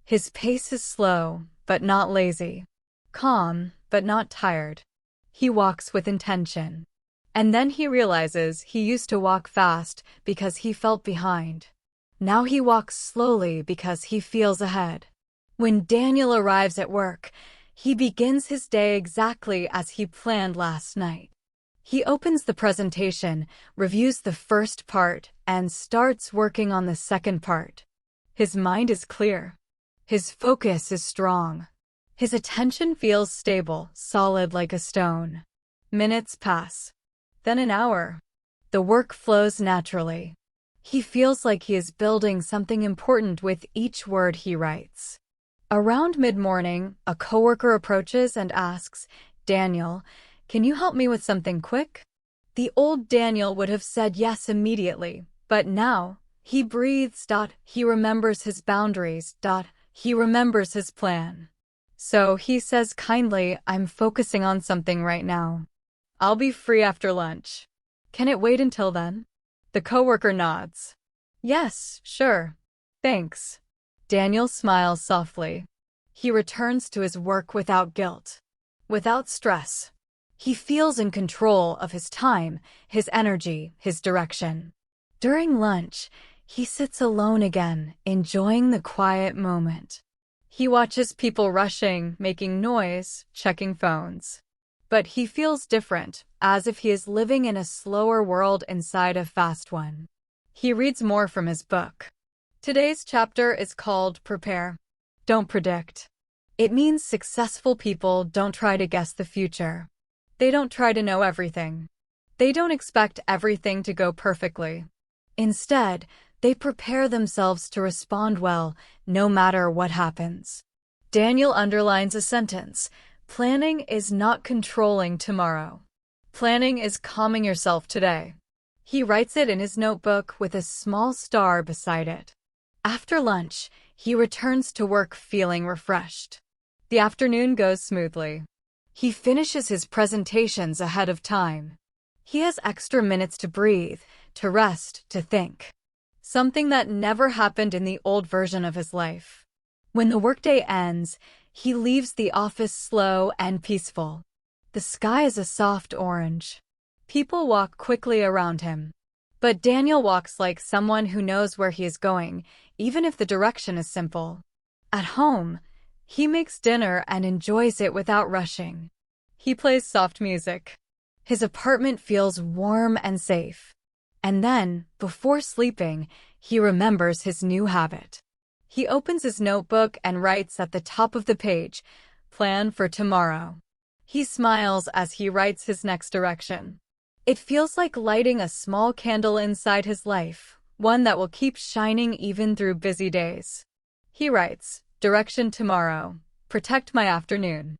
His pace is slow, but not lazy. Calm, but not tired. He walks with intention. And then he realizes he used to walk fast because he felt behind. Now he walks slowly because he feels ahead. When Daniel arrives at work, he begins his day exactly as he planned last night. He opens the presentation, reviews the first part, and starts working on the second part. His mind is clear. His focus is strong. His attention feels stable, solid like a stone. Minutes pass. Then an hour. The work flows naturally. He feels like he is building something important with each word he writes. Around mid-morning, a coworker approaches and asks, "Daniel, can you help me with something quick?" The old Daniel would have said yes immediately, but now, he breathes. He remembers his boundaries. He remembers his plan. So he says kindly, "I'm focusing on something right now. I'll be free after lunch. Can it wait until then?" The coworker nods. "Yes, sure. Thanks." Daniel smiles softly. He returns to his work without guilt, without stress. He feels in control of his time, his energy, his direction. During lunch, he sits alone again, enjoying the quiet moment. He watches people rushing, making noise, checking phones. But he feels different, as if he is living in a slower world inside a fast one. He reads more from his book. Today's chapter is called Prepare. Don't predict. It means successful people don't try to guess the future. They don't try to know everything. They don't expect everything to go perfectly. Instead, they prepare themselves to respond well, no matter what happens. Daniel underlines a sentence. Planning is not controlling tomorrow. Planning is calming yourself today. He writes it in his notebook with a small star beside it. After lunch, he returns to work feeling refreshed. The afternoon goes smoothly. He finishes his presentations ahead of time. He has extra minutes to breathe, to rest, to think. Something that never happened in the old version of his life. When the workday ends, he leaves the office slow and peaceful. The sky is a soft orange. People walk quickly around him. But Daniel walks like someone who knows where he is going, even if the direction is simple. At home, he makes dinner and enjoys it without rushing. He plays soft music. His apartment feels warm and safe. And then, before sleeping, he remembers his new habit. He opens his notebook and writes at the top of the page, "Plan for tomorrow." He smiles as he writes his next direction. It feels like lighting a small candle inside his life, one that will keep shining even through busy days. He writes, "Direction tomorrow. Protect my afternoon."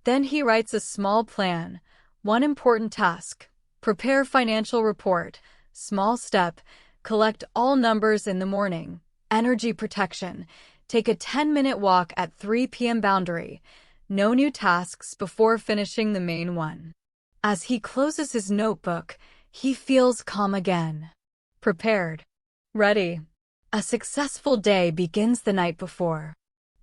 Then he writes a small plan, one important task. Prepare financial report. Small step. Collect all numbers in the morning. Energy protection. Take a 10-minute walk at 3 p.m. boundary. no new tasks before finishing the main one. As he closes his notebook, he feels calm again. Prepared. Ready. A successful day begins the night before.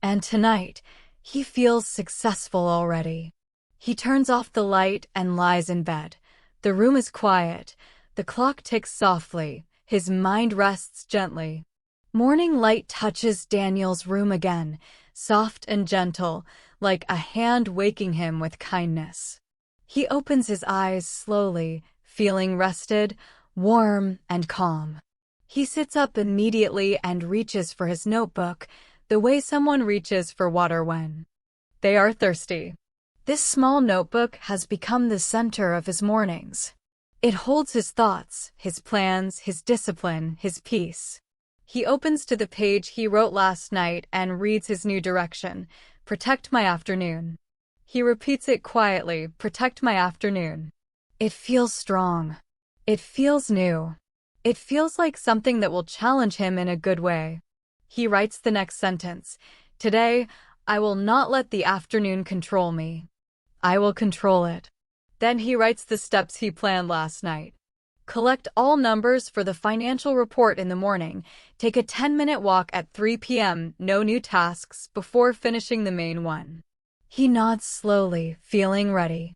And tonight, he feels successful already. He turns off the light and lies in bed. The room is quiet. The clock ticks softly. His mind rests gently. Morning light touches Daniel's room again, soft and gentle, like a hand waking him with kindness. He opens his eyes slowly, feeling rested, warm, and calm. He sits up immediately and reaches for his notebook, the way someone reaches for water when they are thirsty. This small notebook has become the center of his mornings. It holds his thoughts, his plans, his discipline, his peace. He opens to the page he wrote last night and reads his new direction, "Protect my afternoon." He repeats it quietly, "Protect my afternoon." It feels strong. It feels new. It feels like something that will challenge him in a good way. He writes the next sentence, "Today, I will not let the afternoon control me. I will control it." Then he writes the steps he planned last night. Collect all numbers for the financial report in the morning. Take a 10-minute walk at 3 p.m. No new tasks before finishing the main one. He nods slowly, feeling ready.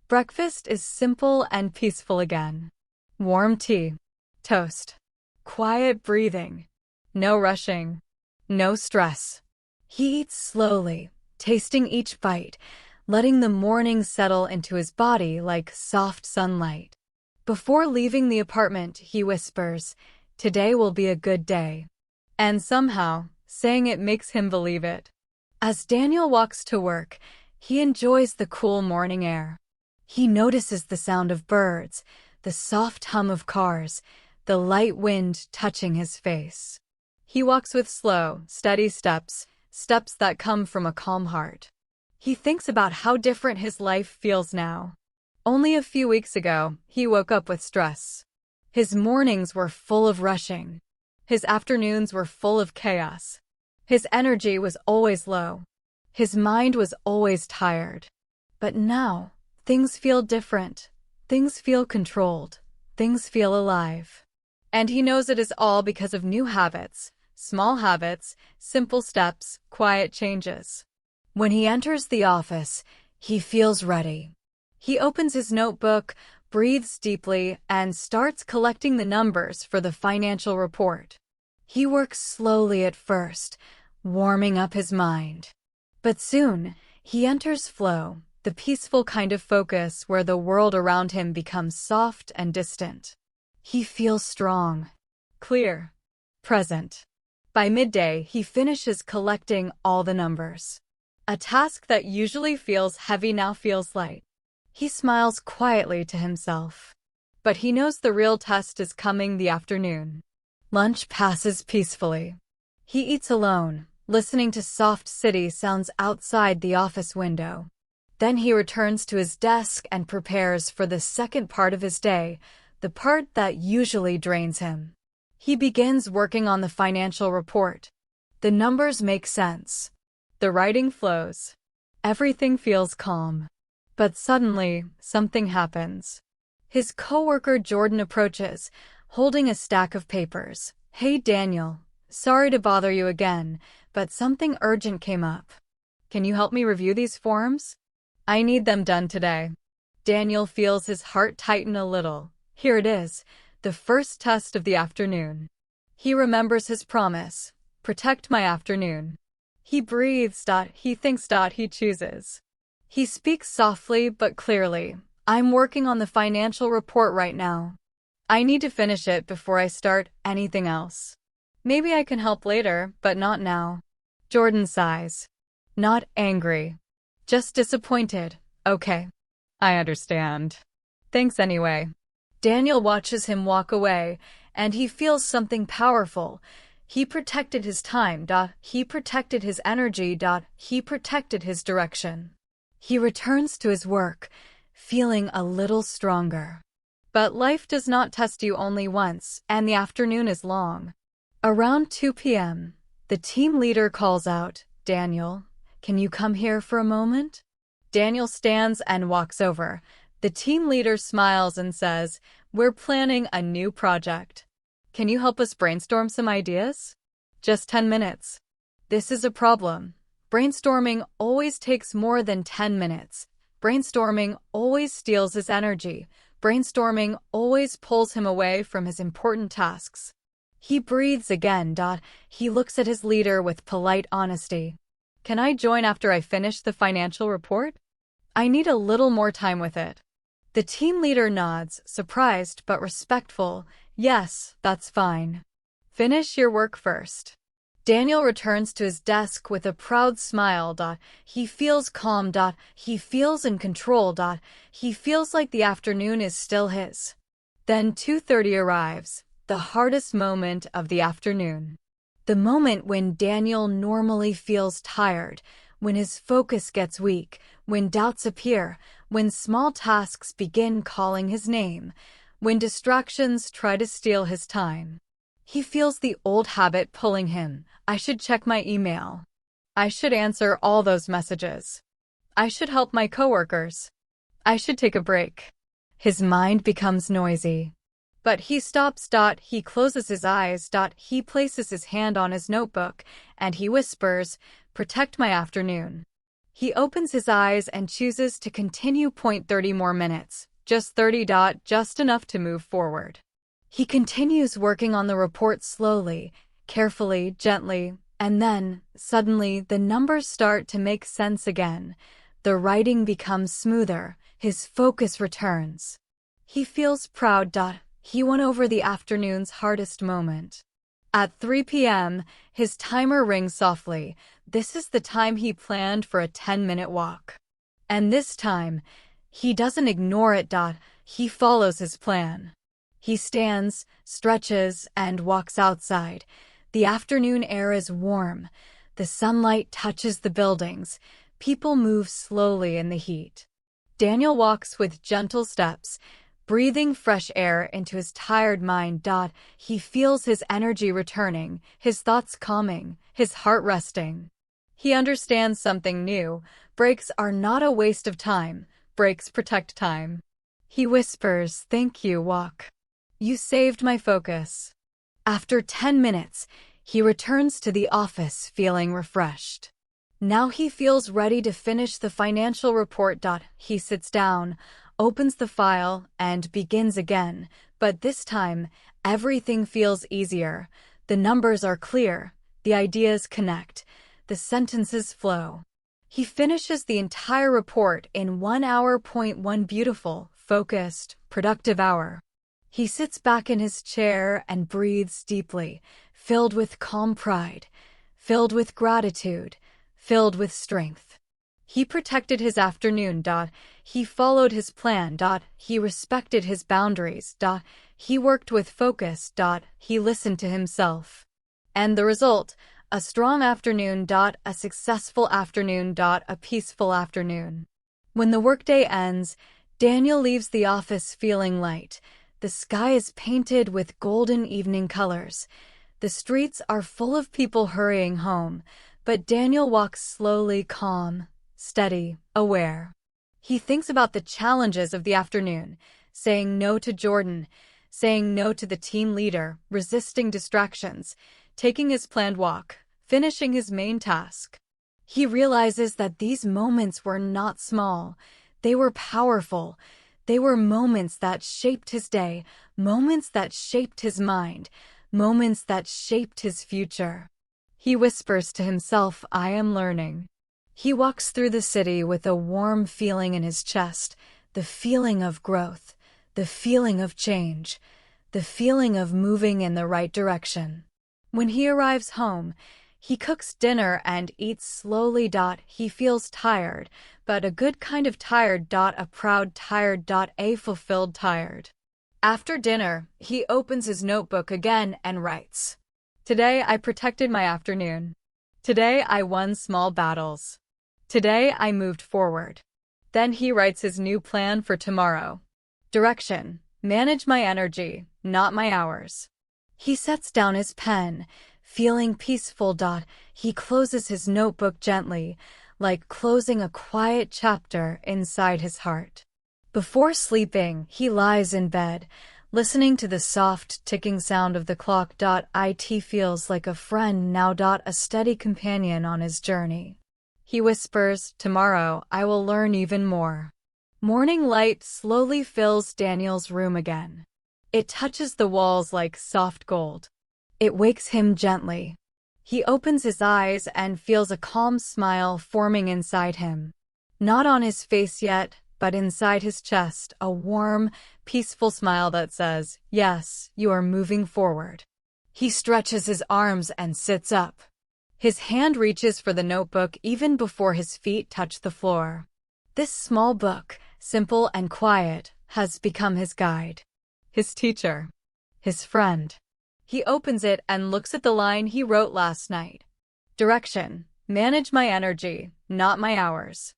Breakfast is simple and peaceful again. Warm tea. Toast. Quiet breathing. No rushing. No stress. He eats slowly, tasting each bite, letting the morning settle into his body like soft sunlight. Before leaving the apartment, he whispers, "Today will be a good day." And somehow, saying it makes him believe it. As Daniel walks to work, he enjoys the cool morning air. He notices the sound of birds, the soft hum of cars, the light wind touching his face. He walks with slow, steady steps, steps that come from a calm heart. He thinks about how different his life feels now. Only a few weeks ago, he woke up with stress. His mornings were full of rushing. His afternoons were full of chaos. His energy was always low. His mind was always tired. But now, things feel different. Things feel controlled. Things feel alive. And he knows it is all because of new habits, small habits, simple steps, quiet changes. When he enters the office, he feels ready. He opens his notebook, breathes deeply, and starts collecting the numbers for the financial report. He works slowly at first, warming up his mind. But soon, he enters flow, the peaceful kind of focus where the world around him becomes soft and distant. He feels strong, clear, present. By midday, he finishes collecting all the numbers. A task that usually feels heavy now feels light. He smiles quietly to himself. But he knows the real test is coming the afternoon. Lunch passes peacefully. He eats alone, listening to soft city sounds outside the office window. Then he returns to his desk and prepares for the second part of his day, the part that usually drains him. He begins working on the financial report. The numbers make sense. The writing flows. Everything feels calm. But suddenly, something happens. His coworker Jordan approaches, holding a stack of papers. "Hey Daniel, sorry to bother you again, but something urgent came up. Can you help me review these forms? I need them done today." Daniel feels his heart tighten a little. Here it is, the first test of the afternoon. He remembers his promise, "Protect my afternoon." He breathes. He thinks. He chooses. He speaks softly but clearly. "I'm working on the financial report right now. I need to finish it before I start anything else. Maybe I can help later, but not now." Jordan sighs. Not angry. Just disappointed. "Okay. I understand. Thanks anyway." Daniel watches him walk away, and he feels something powerful. He protected his time. He protected his energy. He protected his direction. He returns to his work, feeling a little stronger. But life does not test you only once, and the afternoon is long. Around 2 p.m., the team leader calls out, "Daniel, Can you come here for a moment? Daniel stands and walks over. The team leader smiles and says, "We're planning a new project. Can you help us brainstorm some ideas?" "Just 10 minutes. This is a problem. Brainstorming always takes more than 10 minutes. Brainstorming always steals his energy. Brainstorming always pulls him away from his important tasks." He breathes again. He looks at his leader with polite honesty. "Can I join after I finish the financial report? I need a little more time with it." The team leader nods, surprised but respectful. "Yes, that's fine. Finish your work first." Daniel returns to his desk with a proud smile. He feels calm. He feels in control. He feels like the afternoon is still his. Then 2:30 arrives, the hardest moment of the afternoon. The moment when Daniel normally feels tired, when his focus gets weak, when doubts appear, when small tasks begin calling his name, when distractions try to steal his time. He feels the old habit pulling him. I should check my email. I should answer all those messages. I should help my coworkers. I should take a break. His mind becomes noisy. But he stops. He closes his eyes. He places his hand on his notebook, and he whispers, "Protect my afternoon." He opens his eyes and chooses to continue. 30 more minutes. Just 30. Just enough to move forward. He continues working on the report slowly, carefully, gently, and then, suddenly, the numbers start to make sense again. The writing becomes smoother. His focus returns. He feels proud. He won over the afternoon's hardest moment. At 3 p.m., his timer rings softly. This is the time he planned for a 10-minute walk. And this time, he doesn't ignore it. He follows his plan. He stands, stretches, and walks outside. The afternoon air is warm. The sunlight touches the buildings. People move slowly in the heat. Daniel walks with gentle steps, breathing fresh air into his tired mind. He feels his energy returning, his thoughts calming, his heart resting. He understands something new. Breaks are not a waste of time. Breaks protect time. He whispers, "Thank you, walk. You saved my focus." After 10 minutes, he returns to the office feeling refreshed. Now he feels ready to finish the financial report. He sits down, opens the file, and begins again. But this time, everything feels easier. The numbers are clear. The ideas connect. The sentences flow. He finishes the entire report in 1 hour. 1 beautiful, focused, productive hour. He sits back in his chair and breathes deeply, filled with calm pride, filled with gratitude, filled with strength. He protected his afternoon. He followed his plan. He respected his boundaries. He worked with focus. He listened to himself. And the result, a strong afternoon. A successful afternoon. A peaceful afternoon. When the workday ends, Daniel leaves the office feeling light. The sky is painted with golden evening colors. The streets are full of people hurrying home, but Daniel walks slowly, calm, steady, aware. He thinks about the challenges of the afternoon, saying no to Jordan, saying no to the team leader, resisting distractions, taking his planned walk, finishing his main task. He realizes that these moments were not small. They were powerful. They were moments that shaped his day, moments that shaped his mind, moments that shaped his future. He whispers to himself, "I am learning." He walks through the city with a warm feeling in his chest, the feeling of growth, the feeling of change, the feeling of moving in the right direction. When he arrives home, he cooks dinner and eats slowly. He feels tired, but a good kind of tired. A proud tired. A fulfilled tired. After dinner, he opens his notebook again and writes, "Today I protected my afternoon. Today I won small battles. Today I moved forward." Then he writes his new plan for tomorrow. Direction: manage my energy, not my hours. He sets down his pen, feeling peaceful. He closes his notebook gently, like closing a quiet chapter inside his heart. Before sleeping, he lies in bed, listening to the soft ticking sound of the clock. It feels like a friend now. A steady companion on his journey. He whispers, "Tomorrow I will learn even more." Morning light slowly fills Daniel's room again. It touches the walls like soft gold. It wakes him gently. He opens his eyes and feels a calm smile forming inside him. Not on his face yet, but inside his chest, a warm, peaceful smile that says, "Yes, you are moving forward." He stretches his arms and sits up. His hand reaches for the notebook even before his feet touch the floor. This small book, simple and quiet, has become his guide, his teacher, his friend. He opens it and looks at the line he wrote last night. Direction: manage my energy, not my hours.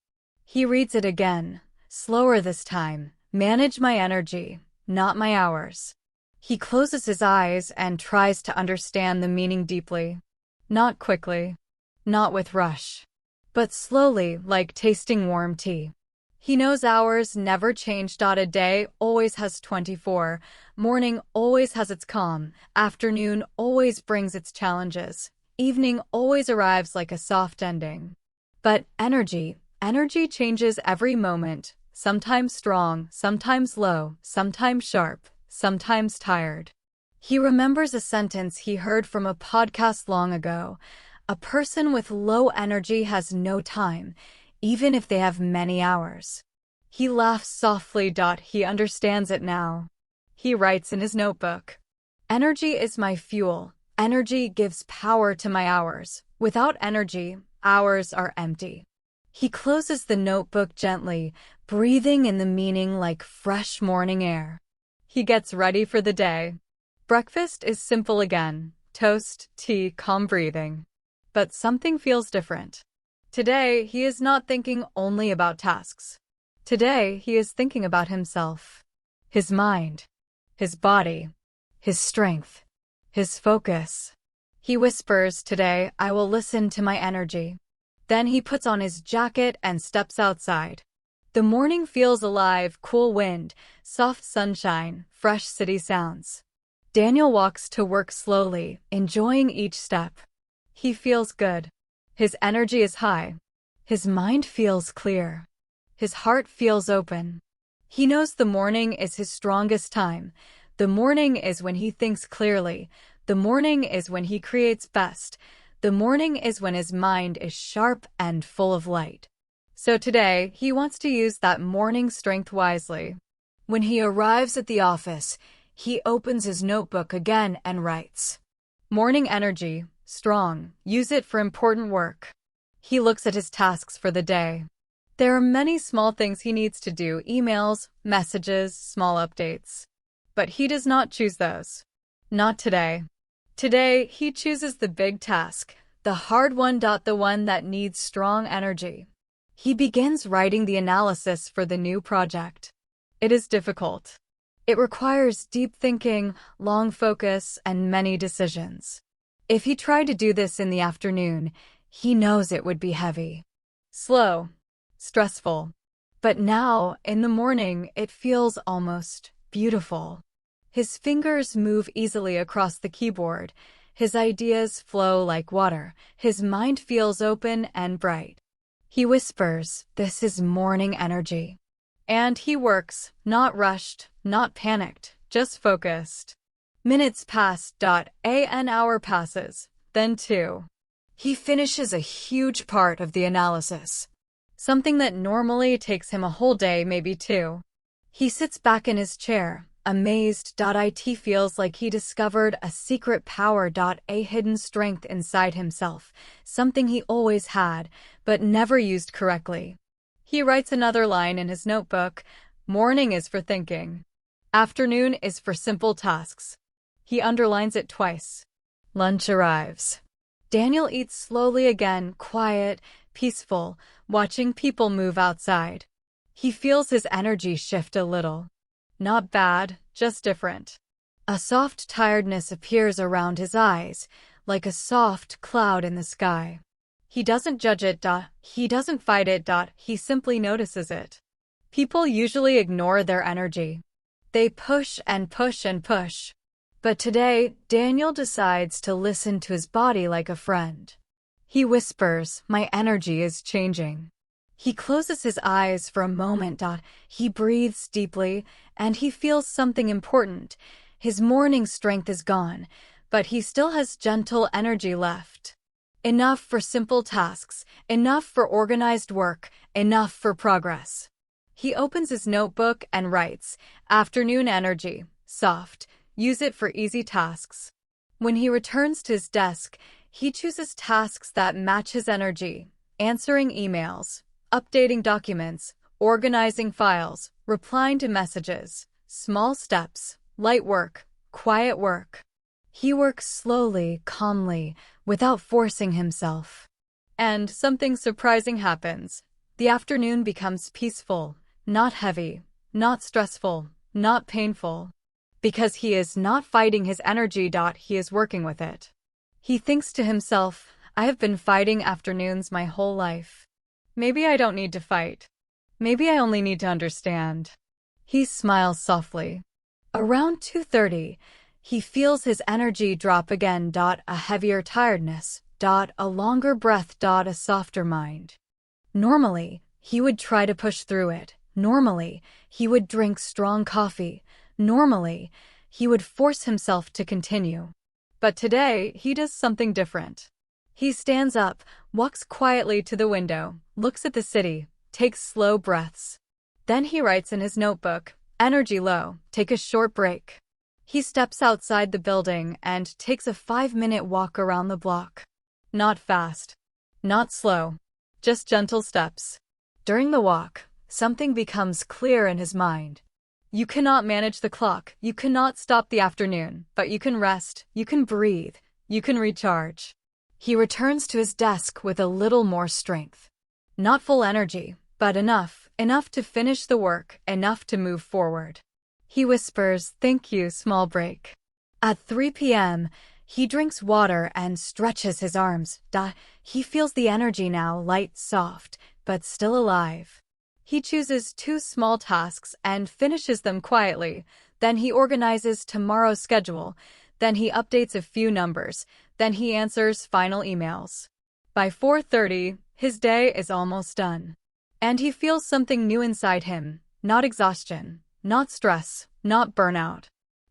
He reads it again, slower this time. Manage my energy, not my hours. He closes his eyes and tries to understand the meaning deeply. Not quickly, not with rush, but slowly, like tasting warm tea. He knows hours never change. A day always has 24. Morning always has its calm. Afternoon always brings its challenges. Evening always arrives like a soft ending. But energy changes every moment. Sometimes strong, sometimes low, sometimes sharp, sometimes tired. He remembers a sentence he heard from a podcast long ago. A person with low energy has no time, even if they have many hours. He laughs softly. He understands it now. He writes in his notebook, "Energy is my fuel. Energy gives power to my hours. Without energy, hours are empty." He closes the notebook gently, breathing in the meaning like fresh morning air. He gets ready for the day. Breakfast is simple again. Toast, tea, calm breathing. But something feels different. Today, he is not thinking only about tasks. Today, he is thinking about himself, his mind, his body, his strength, his focus. He whispers, "Today, I will listen to my energy." Then he puts on his jacket and steps outside. The morning feels alive, cool wind, soft sunshine, fresh city sounds. Daniel walks to work slowly, enjoying each step. He feels good. His energy is high. His mind feels clear. His heart feels open. He knows the morning is his strongest time. The morning is when he thinks clearly. The morning is when he creates best. The morning is when his mind is sharp and full of light. So today, he wants to use that morning strength wisely. When he arrives at the office, he opens his notebook again and writes, "Morning energy, strong, use it for important work." He looks at his tasks for the day. There are many small things he needs to do: emails, messages, small updates. But he does not choose those. Not today. Today, he chooses the big task, the hard one. The one that needs strong energy. He begins writing the analysis for the new project. It is difficult. It requires deep thinking, long focus, and many decisions. If he tried to do this in the afternoon, he knows it would be heavy, slow, stressful. But now, in the morning, it feels almost beautiful. His fingers move easily across the keyboard. His ideas flow like water. His mind feels open and bright. He whispers, "This is morning energy." And he works, not rushed, not panicked, just focused. Minutes pass. An hour passes, then two. He finishes a huge part of the analysis. Something that normally takes him a whole day, maybe two. He sits back in his chair, amazed. It feels like he discovered a secret power. A hidden strength inside himself, something he always had, but never used correctly. He writes another line in his notebook, "Morning is for thinking. Afternoon is for simple tasks." He underlines it twice. Lunch arrives. Daniel eats slowly again, quiet, peaceful, watching people move outside. He feels his energy shift a little. Not bad, just different. A soft tiredness appears around his eyes, like a soft cloud in the sky. He doesn't judge it. He doesn't fight it. He simply notices it. People usually ignore their energy. They push and push and push. But today, Daniel decides to listen to his body like a friend. He whispers, "My energy is changing." He closes his eyes for a moment. He breathes deeply, and he feels something important. His morning strength is gone, but he still has gentle energy left. Enough for simple tasks, enough for organized work, enough for progress. He opens his notebook and writes, "Afternoon energy, soft. Use it for easy tasks." When he returns to his desk, he chooses tasks that match his energy: answering emails, updating documents, organizing files, replying to messages. Small steps, light work, quiet work. He works slowly, calmly, without forcing himself. And something surprising happens. The afternoon becomes peaceful, not heavy, not stressful, not painful. Because he is not fighting his energy. He is working with it. He thinks to himself, "I have been fighting afternoons my whole life. Maybe I don't need to fight. Maybe I only need to understand." He smiles softly. Around 2:30, he feels his energy drop again. A heavier tiredness. A longer breath. A softer mind. Normally, he would try to push through it. Normally, he would drink strong coffee. Normally, he would force himself to continue. But today, he does something different. He stands up, walks quietly to the window, looks at the city, takes slow breaths. Then he writes in his notebook, "Energy low, take a short break." He steps outside the building and takes a 5-minute walk around the block. Not fast, not slow, just gentle steps. During the walk, something becomes clear in his mind. You cannot manage the clock, you cannot stop the afternoon, but you can rest, you can breathe, you can recharge. He returns to his desk with a little more strength. Not full energy, but enough to finish the work, enough to move forward. He whispers, "Thank you, small break." At 3 p.m., he drinks water and stretches his arms. He feels the energy now, light, soft, but still alive. He chooses 2 small tasks and finishes them quietly. Then he organizes tomorrow's schedule. Then he updates a few numbers. Then he answers final emails. By 4:30, his day is almost done. And he feels something new inside him. Not exhaustion, not stress, not burnout,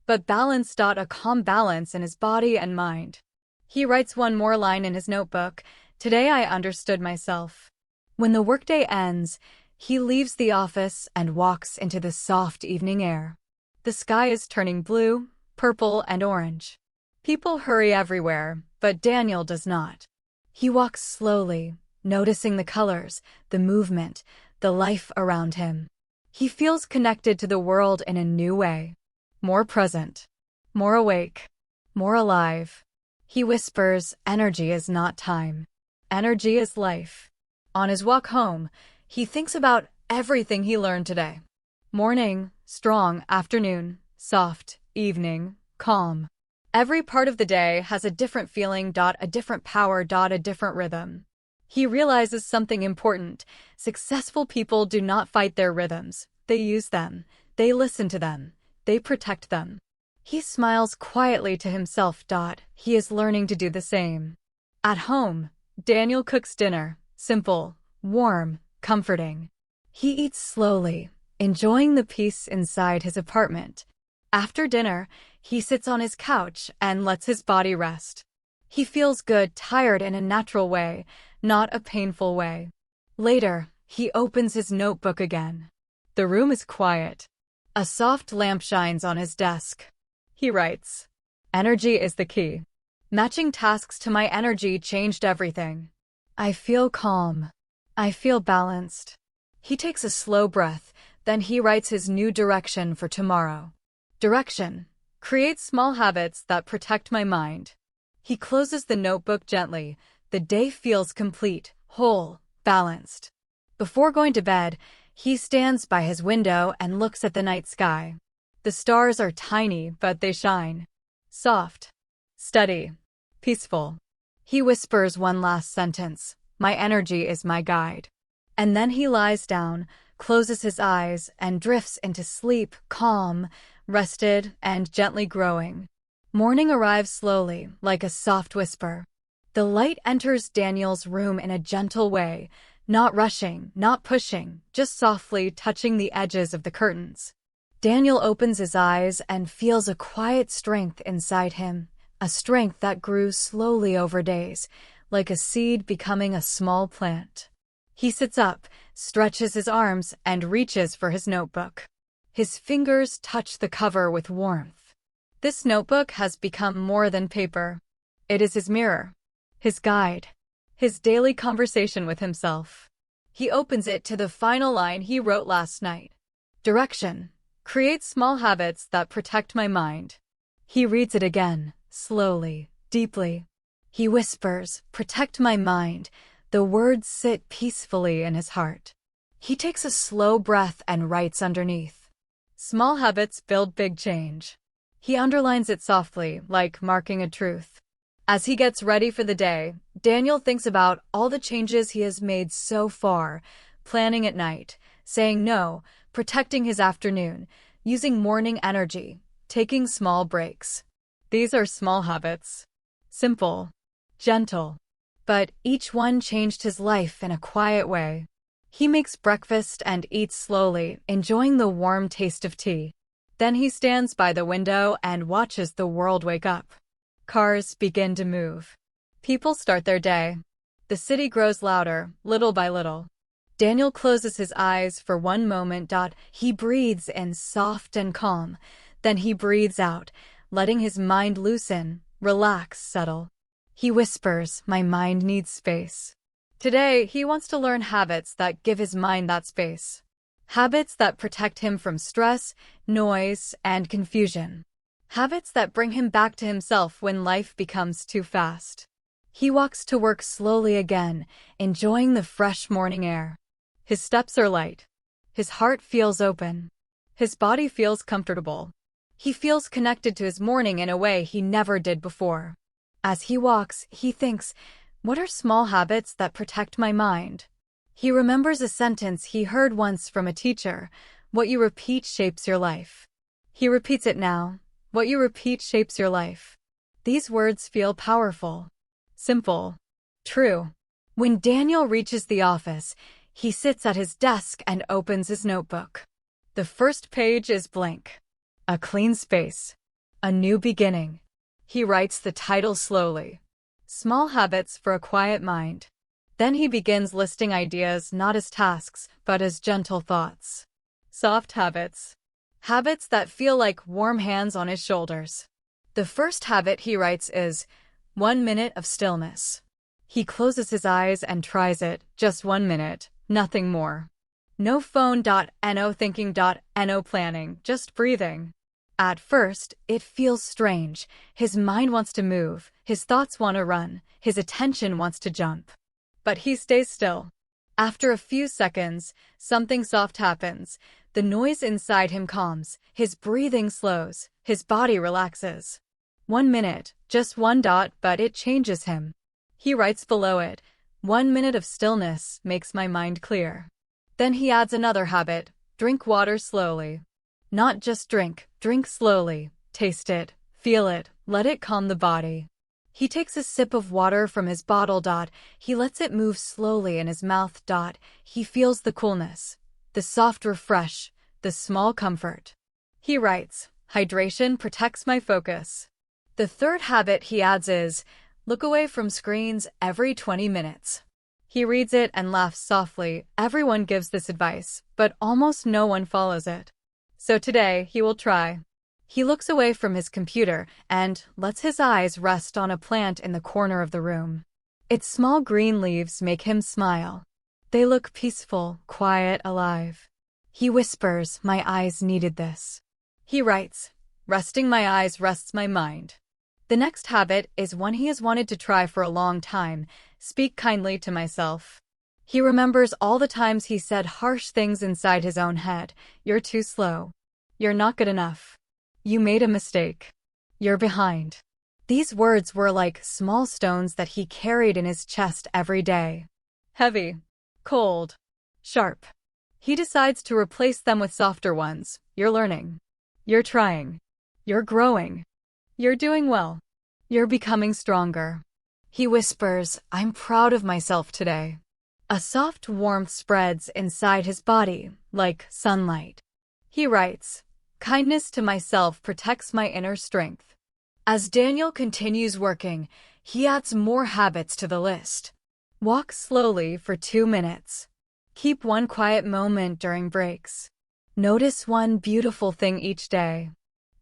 but balance. A calm balance in his body and mind. He writes one more line in his notebook. "Today I understood myself." When the workday ends, he leaves the office and walks into the soft evening air. The sky is turning blue, purple, and orange. People hurry everywhere, but Daniel does not. He walks slowly, noticing the colors, the movement, the life around him. He feels connected to the world in a new way. More present, more awake, more alive. He whispers, "Energy is not time. Energy is life." On his walk home, he thinks about everything he learned today. Morning, strong; afternoon, soft; evening, calm. Every part of the day has a different feeling. A different power. A different rhythm. He realizes something important. Successful people do not fight their rhythms. They use them. They listen to them. They protect them. He smiles quietly to himself. He is learning to do the same. At home, Daniel cooks dinner. Simple, warm, comforting. He eats slowly, enjoying the peace inside his apartment. After dinner, he sits on his couch and lets his body rest. He feels good, tired in a natural way, not a painful way. Later, he opens his notebook again. The room is quiet. A soft lamp shines on his desk. He writes, "Energy is the key. Matching tasks to my energy changed everything. I feel calm. I feel balanced." He takes a slow breath, then he writes his new direction for tomorrow. Direction: create small habits that protect my mind. He closes the notebook gently. The day feels complete, whole, balanced. Before going to bed, he stands by his window and looks at the night sky. The stars are tiny, but they shine. Soft, steady, peaceful. He whispers one last sentence. My energy is my guide. And then he lies down, closes his eyes, and drifts into sleep, calm, rested, and gently growing. Morning arrives slowly, like a soft whisper. The light enters Daniel's room in a gentle way, not rushing, not pushing, just softly touching the edges of the curtains. Daniel opens his eyes and feels a quiet strength inside him, a strength that grew slowly over days, like a seed becoming a small plant. He sits up, stretches his arms, and reaches for his notebook. His fingers touch the cover with warmth. This notebook has become more than paper. It is his mirror, his guide, his daily conversation with himself. He opens it to the final line he wrote last night. Direction. Create small habits that protect my mind. He reads it again, slowly, deeply. He whispers, protect my mind. The words sit peacefully in his heart. He takes a slow breath and writes underneath. Small habits build big change. He underlines it softly, like marking a truth. As he gets ready for the day, Daniel thinks about all the changes he has made so far, planning at night, saying no, protecting his afternoon, using morning energy, taking small breaks. These are small habits. Simple, gentle, but each one changed his life in a quiet way. He makes breakfast and eats slowly, enjoying the warm taste of tea. Then he stands by the window and watches the world wake up. Cars begin to move. People start their day. The city grows louder, little by little. Daniel closes his eyes for one moment. He breathes in soft and calm. Then he breathes out, letting his mind loosen, relax, settle. He whispers, my mind needs space. Today, he wants to learn habits that give his mind that space. Habits that protect him from stress, noise, and confusion. Habits that bring him back to himself when life becomes too fast. He walks to work slowly again, enjoying the fresh morning air. His steps are light. His heart feels open. His body feels comfortable. He feels connected to his morning in a way he never did before. As he walks, he thinks, what are small habits that protect my mind? He remembers a sentence he heard once from a teacher, what you repeat shapes your life. He repeats it now, what you repeat shapes your life. These words feel powerful, simple, true. When Daniel reaches the office, he sits at his desk and opens his notebook. The first page is blank. A clean space. A new beginning. He writes the title slowly. Small Habits for a Quiet Mind. Then he begins listing ideas not as tasks, but as gentle thoughts. Soft habits. Habits that feel like warm hands on his shoulders. The first habit he writes is 1 minute of stillness. He closes his eyes and tries it, just 1 minute, nothing more. No phone. No thinking. No planning, just breathing. At first, it feels strange. His mind wants to move, his thoughts want to run, his attention wants to jump. But he stays still. After a few seconds, something soft happens. The noise inside him calms, his breathing slows, his body relaxes. 1 minute, just one. But it changes him. He writes below it, 1 minute of stillness makes my mind clear. Then he adds another habit, drink water slowly. Not just drink slowly, taste it, feel it, let it calm the body. He takes a sip of water from his bottle. He lets it move slowly in his mouth. He feels the coolness, the soft refresh, the small comfort. He writes, hydration protects my focus. The third habit he adds is, look away from screens every 20 minutes. He reads it and laughs softly. Everyone gives this advice, but almost no one follows it. So today, he will try. He looks away from his computer and lets his eyes rest on a plant in the corner of the room. Its small green leaves make him smile. They look peaceful, quiet, alive. He whispers, my eyes needed this. He writes, resting my eyes rests my mind. The next habit is one he has wanted to try for a long time, speak kindly to myself. He remembers all the times he said harsh things inside his own head. You're too slow. You're not good enough. You made a mistake. You're behind. These words were like small stones that he carried in his chest every day. heavy, cold, sharp. He decides to replace them with softer ones. You're learning. You're trying. You're growing. You're doing well. You're becoming stronger. He whispers, I'm proud of myself today. A soft warmth spreads inside his body, like sunlight. He writes, kindness to myself protects my inner strength. As Daniel continues working, he adds more habits to the list. Walk slowly for 2 minutes. Keep one quiet moment during breaks. Notice one beautiful thing each day.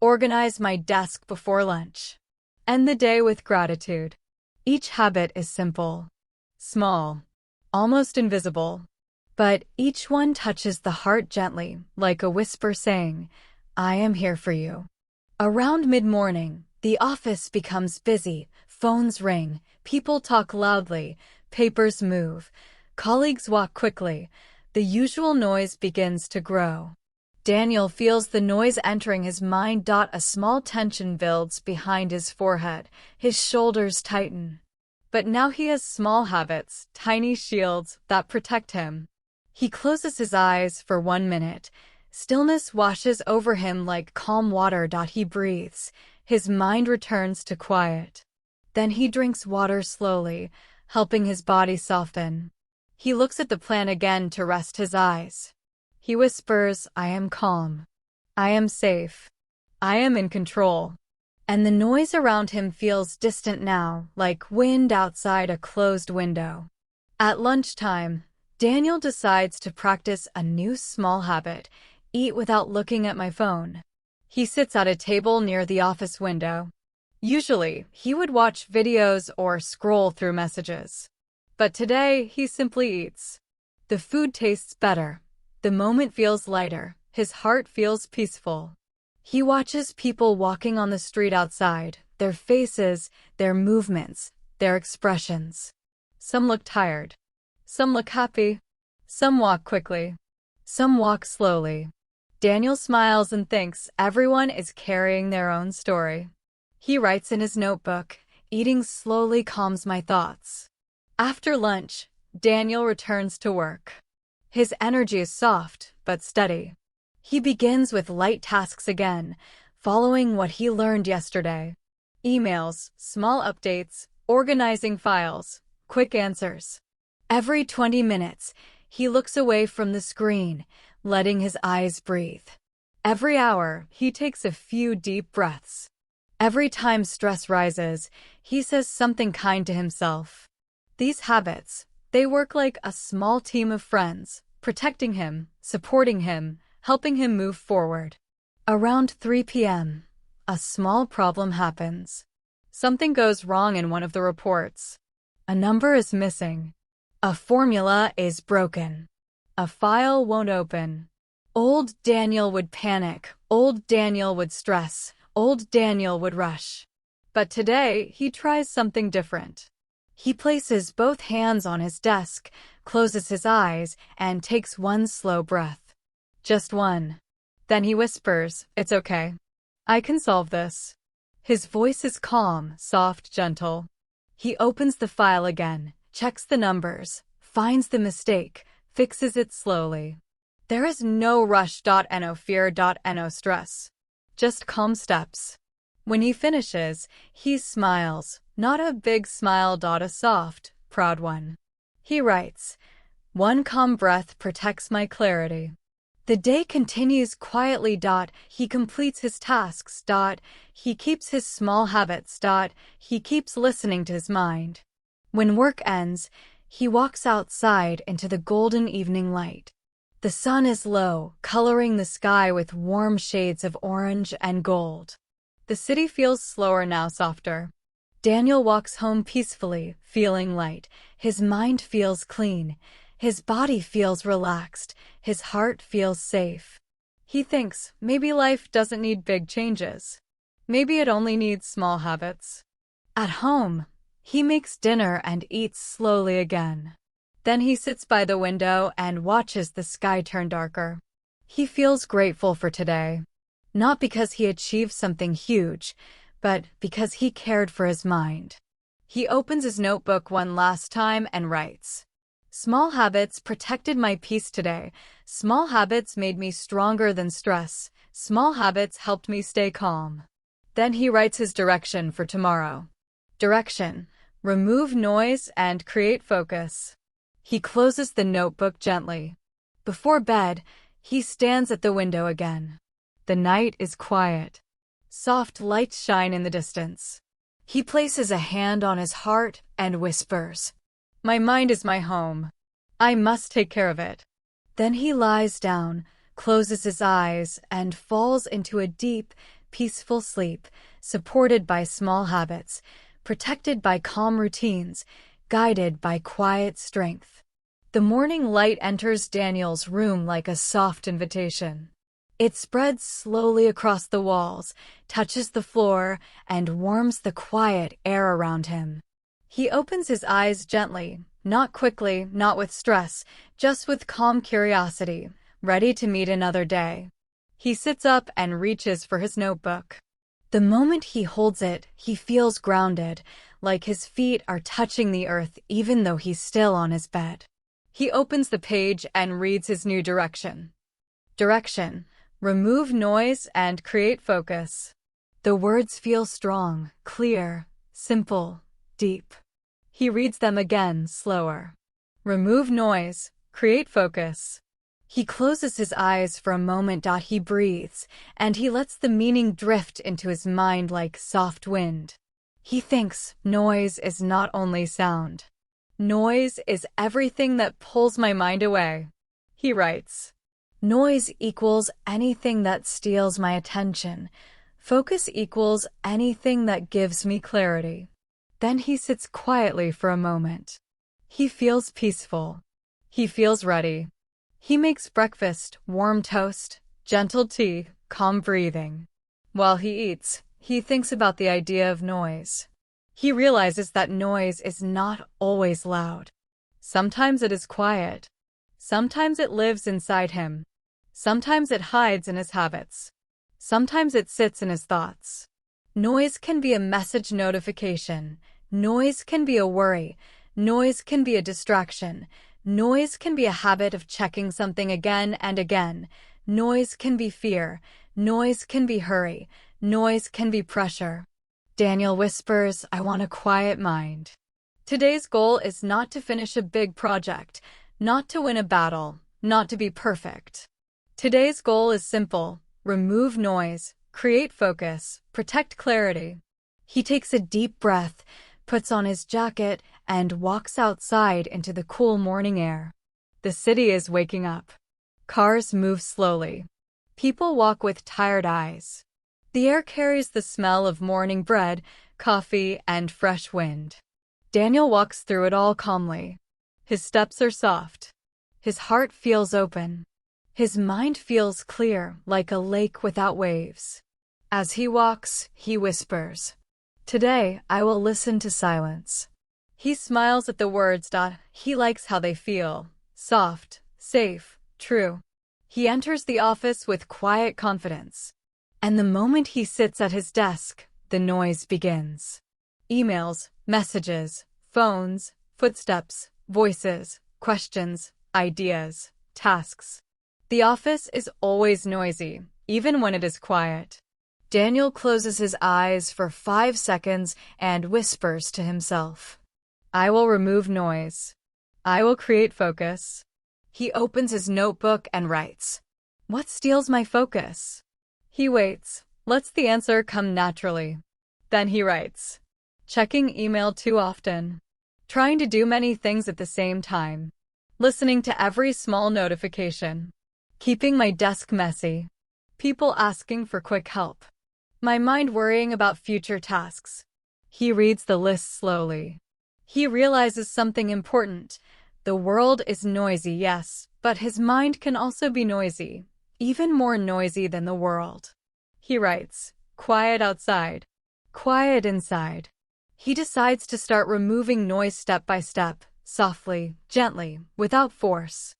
Organize my desk before lunch. End the day with gratitude. Each habit is simple, small, almost invisible, but each one touches the heart gently, like a whisper saying, I am here for you. Around mid-morning, the office becomes busy, phones ring, people talk loudly, papers move, colleagues walk quickly. The usual noise begins to grow. Daniel feels the noise entering his mind. A small tension builds behind his forehead. His shoulders tighten. But now he has small habits, tiny shields that protect him. He closes his eyes for 1 minute. Stillness washes over him like calm water. He breathes. His mind returns to quiet. Then he drinks water slowly, helping his body soften. He looks at the plan again to rest his eyes. He whispers, I am calm. I am safe. I am in control. And the noise around him feels distant now, like wind outside a closed window. At lunchtime, Daniel decides to practice a new small habit, eat without looking at my phone. He sits at a table near the office window. Usually, he would watch videos or scroll through messages. But today, he simply eats. The food tastes better. The moment feels lighter. His heart feels peaceful. He watches people walking on the street outside, their faces, their movements, their expressions. Some look tired. Some look happy. Some walk quickly. Some walk slowly. Daniel smiles and thinks everyone is carrying their own story. He writes in his notebook, eating slowly calms my thoughts. After lunch, Daniel returns to work. His energy is soft, but steady. He begins with light tasks again, following what he learned yesterday. Emails, small updates, organizing files, quick answers. Every 20 minutes, he looks away from the screen, letting his eyes breathe. Every hour, he takes a few deep breaths. Every time stress rises, he says something kind to himself. These habits, they work like a small team of friends, protecting him, supporting him, helping him move forward. Around 3 p.m., a small problem happens. Something goes wrong in one of the reports. A number is missing. A formula is broken. A file won't open. Old Daniel would panic. Old Daniel would stress. Old Daniel would rush. But today, he tries something different. He places both hands on his desk, closes his eyes, and takes one slow breath. Just one. Then he whispers, it's okay. I can solve this. His voice is calm, soft, gentle. He opens the file again, checks the numbers, finds the mistake, fixes it slowly. There is no rush, no fear, no stress. Just calm steps. When he finishes, he smiles, not a big smile, a soft, proud one. He writes, one calm breath protects my clarity. The day continues quietly. He completes his tasks. He keeps his small habits. He keeps listening to his mind. When work ends, he walks outside into the golden evening light. The sun is low, coloring the sky with warm shades of orange and gold. The city feels slower now, softer. Daniel walks home peacefully, feeling light. His mind feels clean. His body feels relaxed. His heart feels safe. He thinks, maybe life doesn't need big changes. Maybe it only needs small habits. At home, he makes dinner and eats slowly again. Then he sits by the window and watches the sky turn darker. He feels grateful for today. Not because he achieved something huge, but because he cared for his mind. He opens his notebook one last time and writes, Small habits protected my peace today. Small habits made me stronger than stress. Small habits helped me stay calm. Then he writes his direction for tomorrow. Direction: remove noise and create focus. He closes the notebook gently. Before bed, he stands at the window again. The night is quiet. Soft lights shine in the distance. He places a hand on his heart and whispers, "My mind is my home. I must take care of it." Then he lies down, closes his eyes, and falls into a deep, peaceful sleep, supported by small habits, protected by calm routines, guided by quiet strength. The morning light enters Daniel's room like a soft invitation. It spreads slowly across the walls, touches the floor, and warms the quiet air around him. He opens his eyes gently, not quickly, not with stress, just with calm curiosity, ready to meet another day. He sits up and reaches for his notebook. The moment he holds it, he feels grounded, like his feet are touching the earth even though he's still on his bed. He opens the page and reads his new direction. Direction: remove noise and create focus. The words feel strong, clear, simple, deep. He reads them again, slower. Remove noise, create focus. He closes his eyes for a moment. He breathes, and he lets the meaning drift into his mind like soft wind. He thinks noise is not only sound. Noise is everything that pulls my mind away. He writes, noise equals anything that steals my attention. Focus equals anything that gives me clarity. Then he sits quietly for a moment. He feels peaceful. He feels ready. He makes breakfast, warm toast, gentle tea, calm breathing. While he eats, he thinks about the idea of noise. He realizes that noise is not always loud. Sometimes it is quiet. Sometimes it lives inside him. Sometimes it hides in his habits. Sometimes it sits in his thoughts. Noise can be a message notification. Noise can be a worry. Noise can be a distraction. Noise can be a habit of checking something again and again. Noise can be fear. Noise can be hurry. Noise can be pressure. Daniel whispers, I want a quiet mind. Today's goal is not to finish a big project, not to win a battle, not to be perfect. Today's goal is simple: remove noise, create focus, protect clarity. He takes a deep breath, puts on his jacket, and walks outside into the cool morning air. The city is waking up. Cars move slowly. People walk with tired eyes. The air carries the smell of morning bread, coffee, and fresh wind. Daniel walks through it all calmly. His steps are soft. His heart feels open. His mind feels clear, like a lake without waves. As he walks, he whispers, today I will listen to silence. He smiles at the words. He likes how they feel. Soft, safe, true. He enters the office with quiet confidence. And the moment he sits at his desk, the noise begins. Emails, messages, phones, footsteps, voices, questions, ideas, tasks. The office is always noisy, even when it is quiet. Daniel closes his eyes for 5 seconds and whispers to himself, I will remove noise. I will create focus. He opens his notebook and writes, what steals my focus? He waits, lets the answer come naturally. Then he writes, checking email too often. Trying to do many things at the same time. Listening to every small notification. Keeping my desk messy. People asking for quick help. My mind worrying about future tasks. He reads the list slowly. He realizes something important. The world is noisy, yes, but his mind can also be noisy. Even more noisy than the world. He writes, quiet outside, quiet inside. He decides to start removing noise step by step, softly, gently, without force.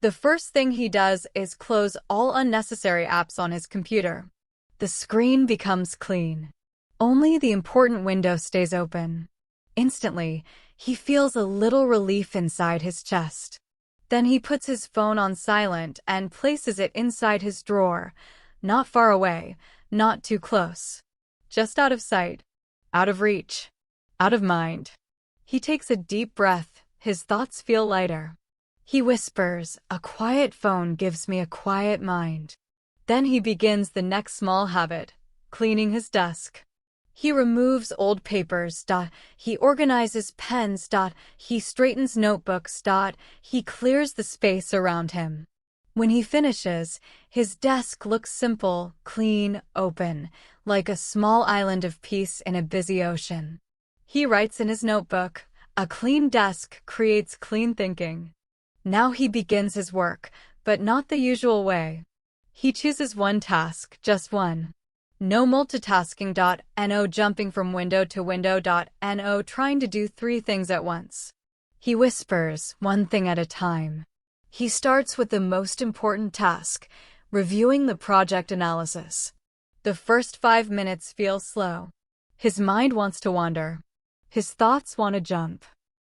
The first thing he does is close all unnecessary apps on his computer. The screen becomes clean. Only the important window stays open. Instantly, he feels a little relief inside his chest. Then he puts his phone on silent and places it inside his drawer, not far away, not too close. Just out of sight, out of reach, out of mind. He takes a deep breath, his thoughts feel lighter. He whispers, "A quiet phone gives me a quiet mind." Then he begins the next small habit, cleaning his desk. He removes old papers. He organizes pens. He straightens notebooks. He clears the space around him. When he finishes, his desk looks simple, clean, open, like a small island of peace in a busy ocean. He writes in his notebook, "A clean desk creates clean thinking." Now he begins his work, but not the usual way. He chooses one task, just one. No multitasking. No jumping from window to window. No trying to do 3 things at once. He whispers, one thing at a time. He starts with the most important task, reviewing the project analysis. The first 5 minutes feel slow. His mind wants to wander. His thoughts want to jump.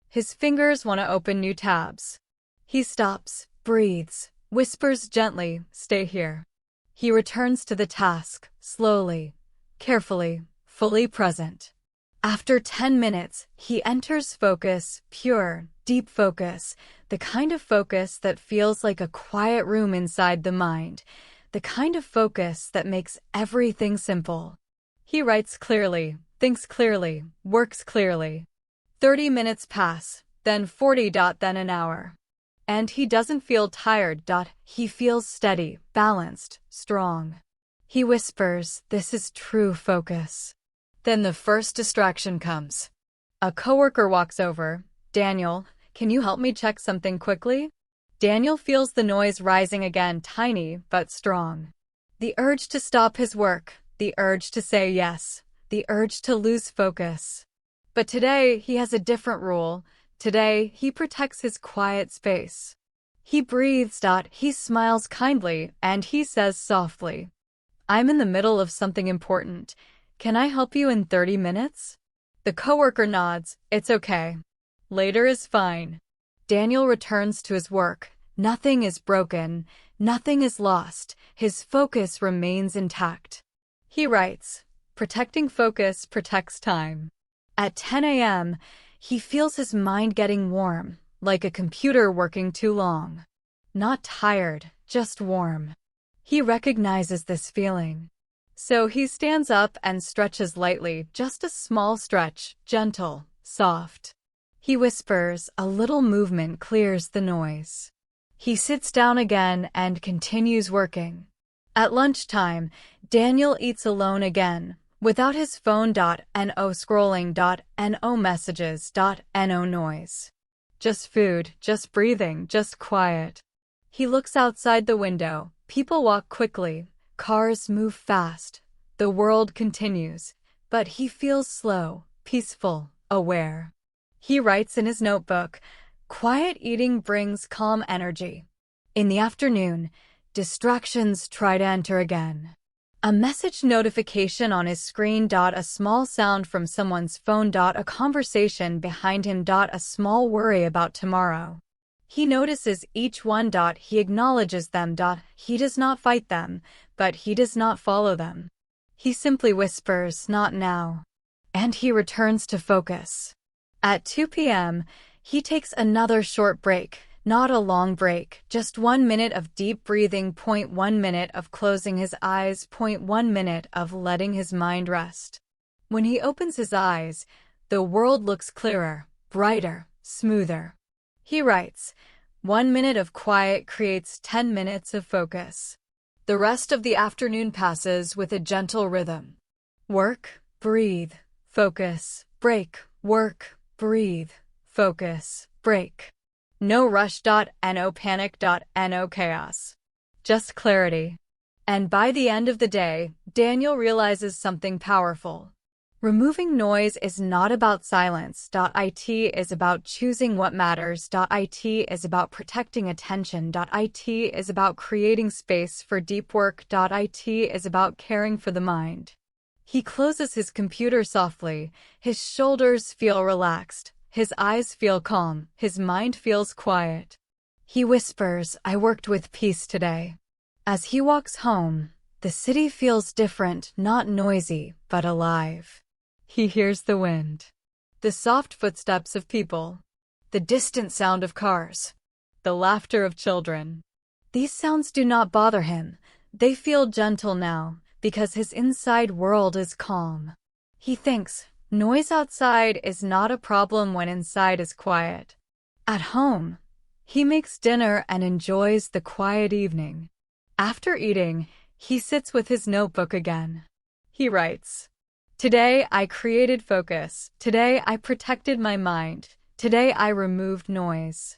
His fingers want to open new tabs. He stops, breathes, whispers gently, "Stay here." He returns to the task, slowly, carefully, fully present. After 10 minutes, he enters focus, pure, deep focus, the kind of focus that feels like a quiet room inside the mind, the kind of focus that makes everything simple. He writes clearly, thinks clearly, works clearly. 30 minutes pass, then 40. Then an hour. And he doesn't feel tired. He feels steady, balanced, strong. He whispers, "This is true focus." Then the first distraction comes. A coworker walks over. "Daniel, can you help me check something quickly?" Daniel feels the noise rising again, tiny but strong. The urge to stop his work, the urge to say yes, the urge to lose focus. But today he has a different rule. Today, he protects his quiet space. He breathes. He smiles kindly, and he says softly, "I'm in the middle of something important. Can I help you in 30 minutes? The coworker nods. "It's okay. Later is fine." Daniel returns to his work. Nothing is broken. Nothing is lost. His focus remains intact. He writes, "Protecting focus protects time." At 10 a.m., he feels his mind getting warm, like a computer working too long. Not tired, just warm. He recognizes this feeling. So he stands up and stretches lightly, just a small stretch, gentle, soft. He whispers, a little movement clears the noise. He sits down again and continues working. At lunchtime, Daniel eats alone again, without his phone. No scrolling. No messages. No noise. Just food, just breathing, just quiet. He looks outside the window. People walk quickly. Cars move fast. The world continues. But he feels slow, peaceful, aware. He writes in his notebook, "Quiet eating brings calm energy." In the afternoon, distractions try to enter again. A message notification on his screen. A small sound from someone's phone. A conversation behind him. A small worry about tomorrow. He notices each one. He acknowledges them. He does not fight them, but he does not follow them. He simply whispers, "Not now." And he returns to focus. At 2 p.m., he takes another short break. Not a long break, just 1 minute of deep breathing. 1 minute of closing his eyes. 1 minute of letting his mind rest. When he opens his eyes, the world looks clearer, brighter, smoother. He writes, 1 minute of quiet creates 10 minutes of focus. The rest of the afternoon passes with a gentle rhythm. Work, breathe, focus, break, work, breathe, focus, break. No rush. No panic. No chaos. Just clarity. And by the end of the day, Daniel realizes something powerful. Removing noise is not about silence. It is about choosing what matters. It is about protecting attention. It is about creating space for deep work. It is about caring for the mind. He closes his computer softly. His shoulders feel relaxed. His eyes feel calm. His mind feels quiet. He whispers, "I worked with peace today." As he walks home, the city feels different, not noisy, but alive. He hears the wind, the soft footsteps of people, the distant sound of cars, the laughter of children. These sounds do not bother him. They feel gentle now, because his inside world is calm. He thinks, noise outside is not a problem when inside is quiet. At home, he makes dinner and enjoys the quiet evening. After eating, he sits with his notebook again. He writes, "Today I created focus. Today I protected my mind. Today I removed noise."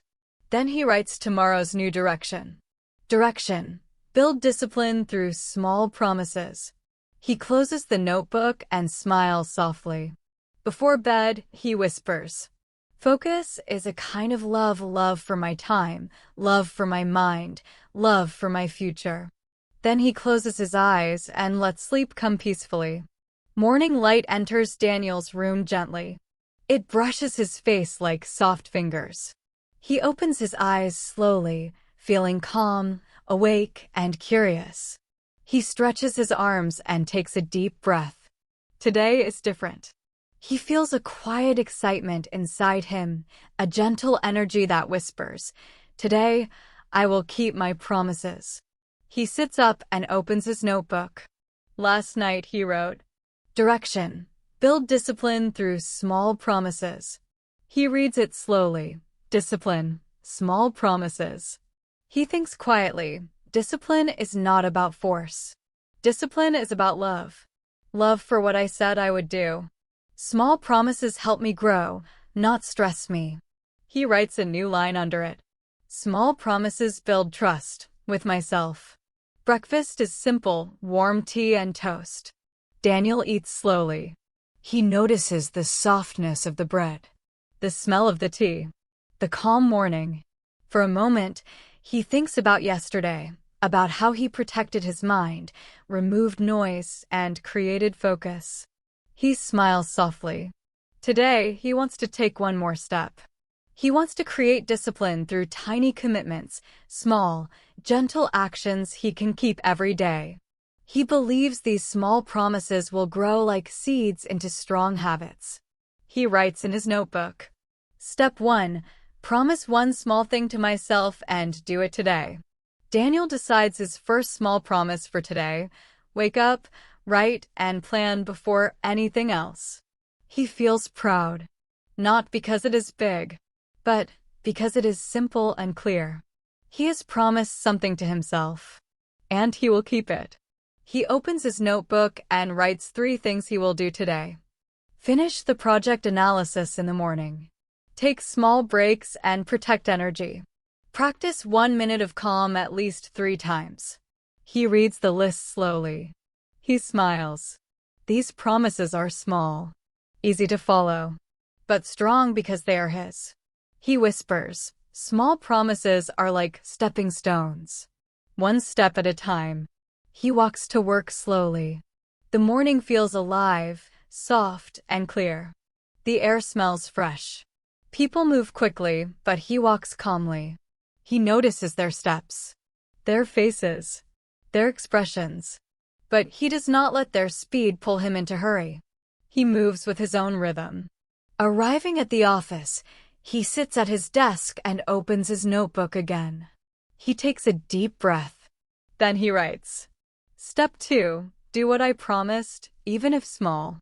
Then he writes tomorrow's new direction. Direction: build discipline through small promises. He closes the notebook and smiles softly. Before bed, he whispers, "Focus is a kind of love for my time, love for my mind, love for my future." Then he closes his eyes and lets sleep come peacefully. Morning light enters Daniel's room gently. It brushes his face like soft fingers. He opens his eyes slowly, feeling calm, awake, and curious. He stretches his arms and takes a deep breath. Today is different. He feels a quiet excitement inside him, a gentle energy that whispers, "Today, I will keep my promises." He sits up and opens his notebook. Last night he wrote, "Direction: build discipline through small promises." He reads it slowly. Discipline, small promises. He thinks quietly. Discipline is not about force. Discipline is about love. Love for what I said I would do. Small promises help me grow, not stress me. He writes a new line under it. Small promises build trust with myself. Breakfast is simple, warm tea and toast. Daniel eats slowly. He notices the softness of the bread, the smell of the tea, the calm morning. For a moment, he thinks about yesterday, about how he protected his mind, removed noise, and created focus. He smiles softly. Today, he wants to take one more step. He wants to create discipline through tiny commitments, small, gentle actions he can keep every day. He believes these small promises will grow like seeds into strong habits. He writes in his notebook, Step 1. Promise one small thing to myself and do it today. Daniel decides his first small promise for today: wake up, write, and plan before anything else. He feels proud, not because it is big, but because it is simple and clear. He has promised something to himself, and he will keep it. He opens his notebook and writes 3 things he will do today. Finish the project analysis in the morning. Take small breaks and protect energy. Practice 1 minute of calm at least 3 times. He reads the list slowly. He smiles. These promises are small, easy to follow, but strong because they are his. He whispers, small promises are like stepping stones. 1 step at a time. He walks to work slowly. The morning feels alive, soft, and clear. The air smells fresh. People move quickly, but he walks calmly. He notices their steps, their faces, their expressions. But he does not let their speed pull him into hurry. He moves with his own rhythm. Arriving at the office, he sits at his desk and opens his notebook again. He takes a deep breath. Then he writes, Step 2. Do what I promised, even if small.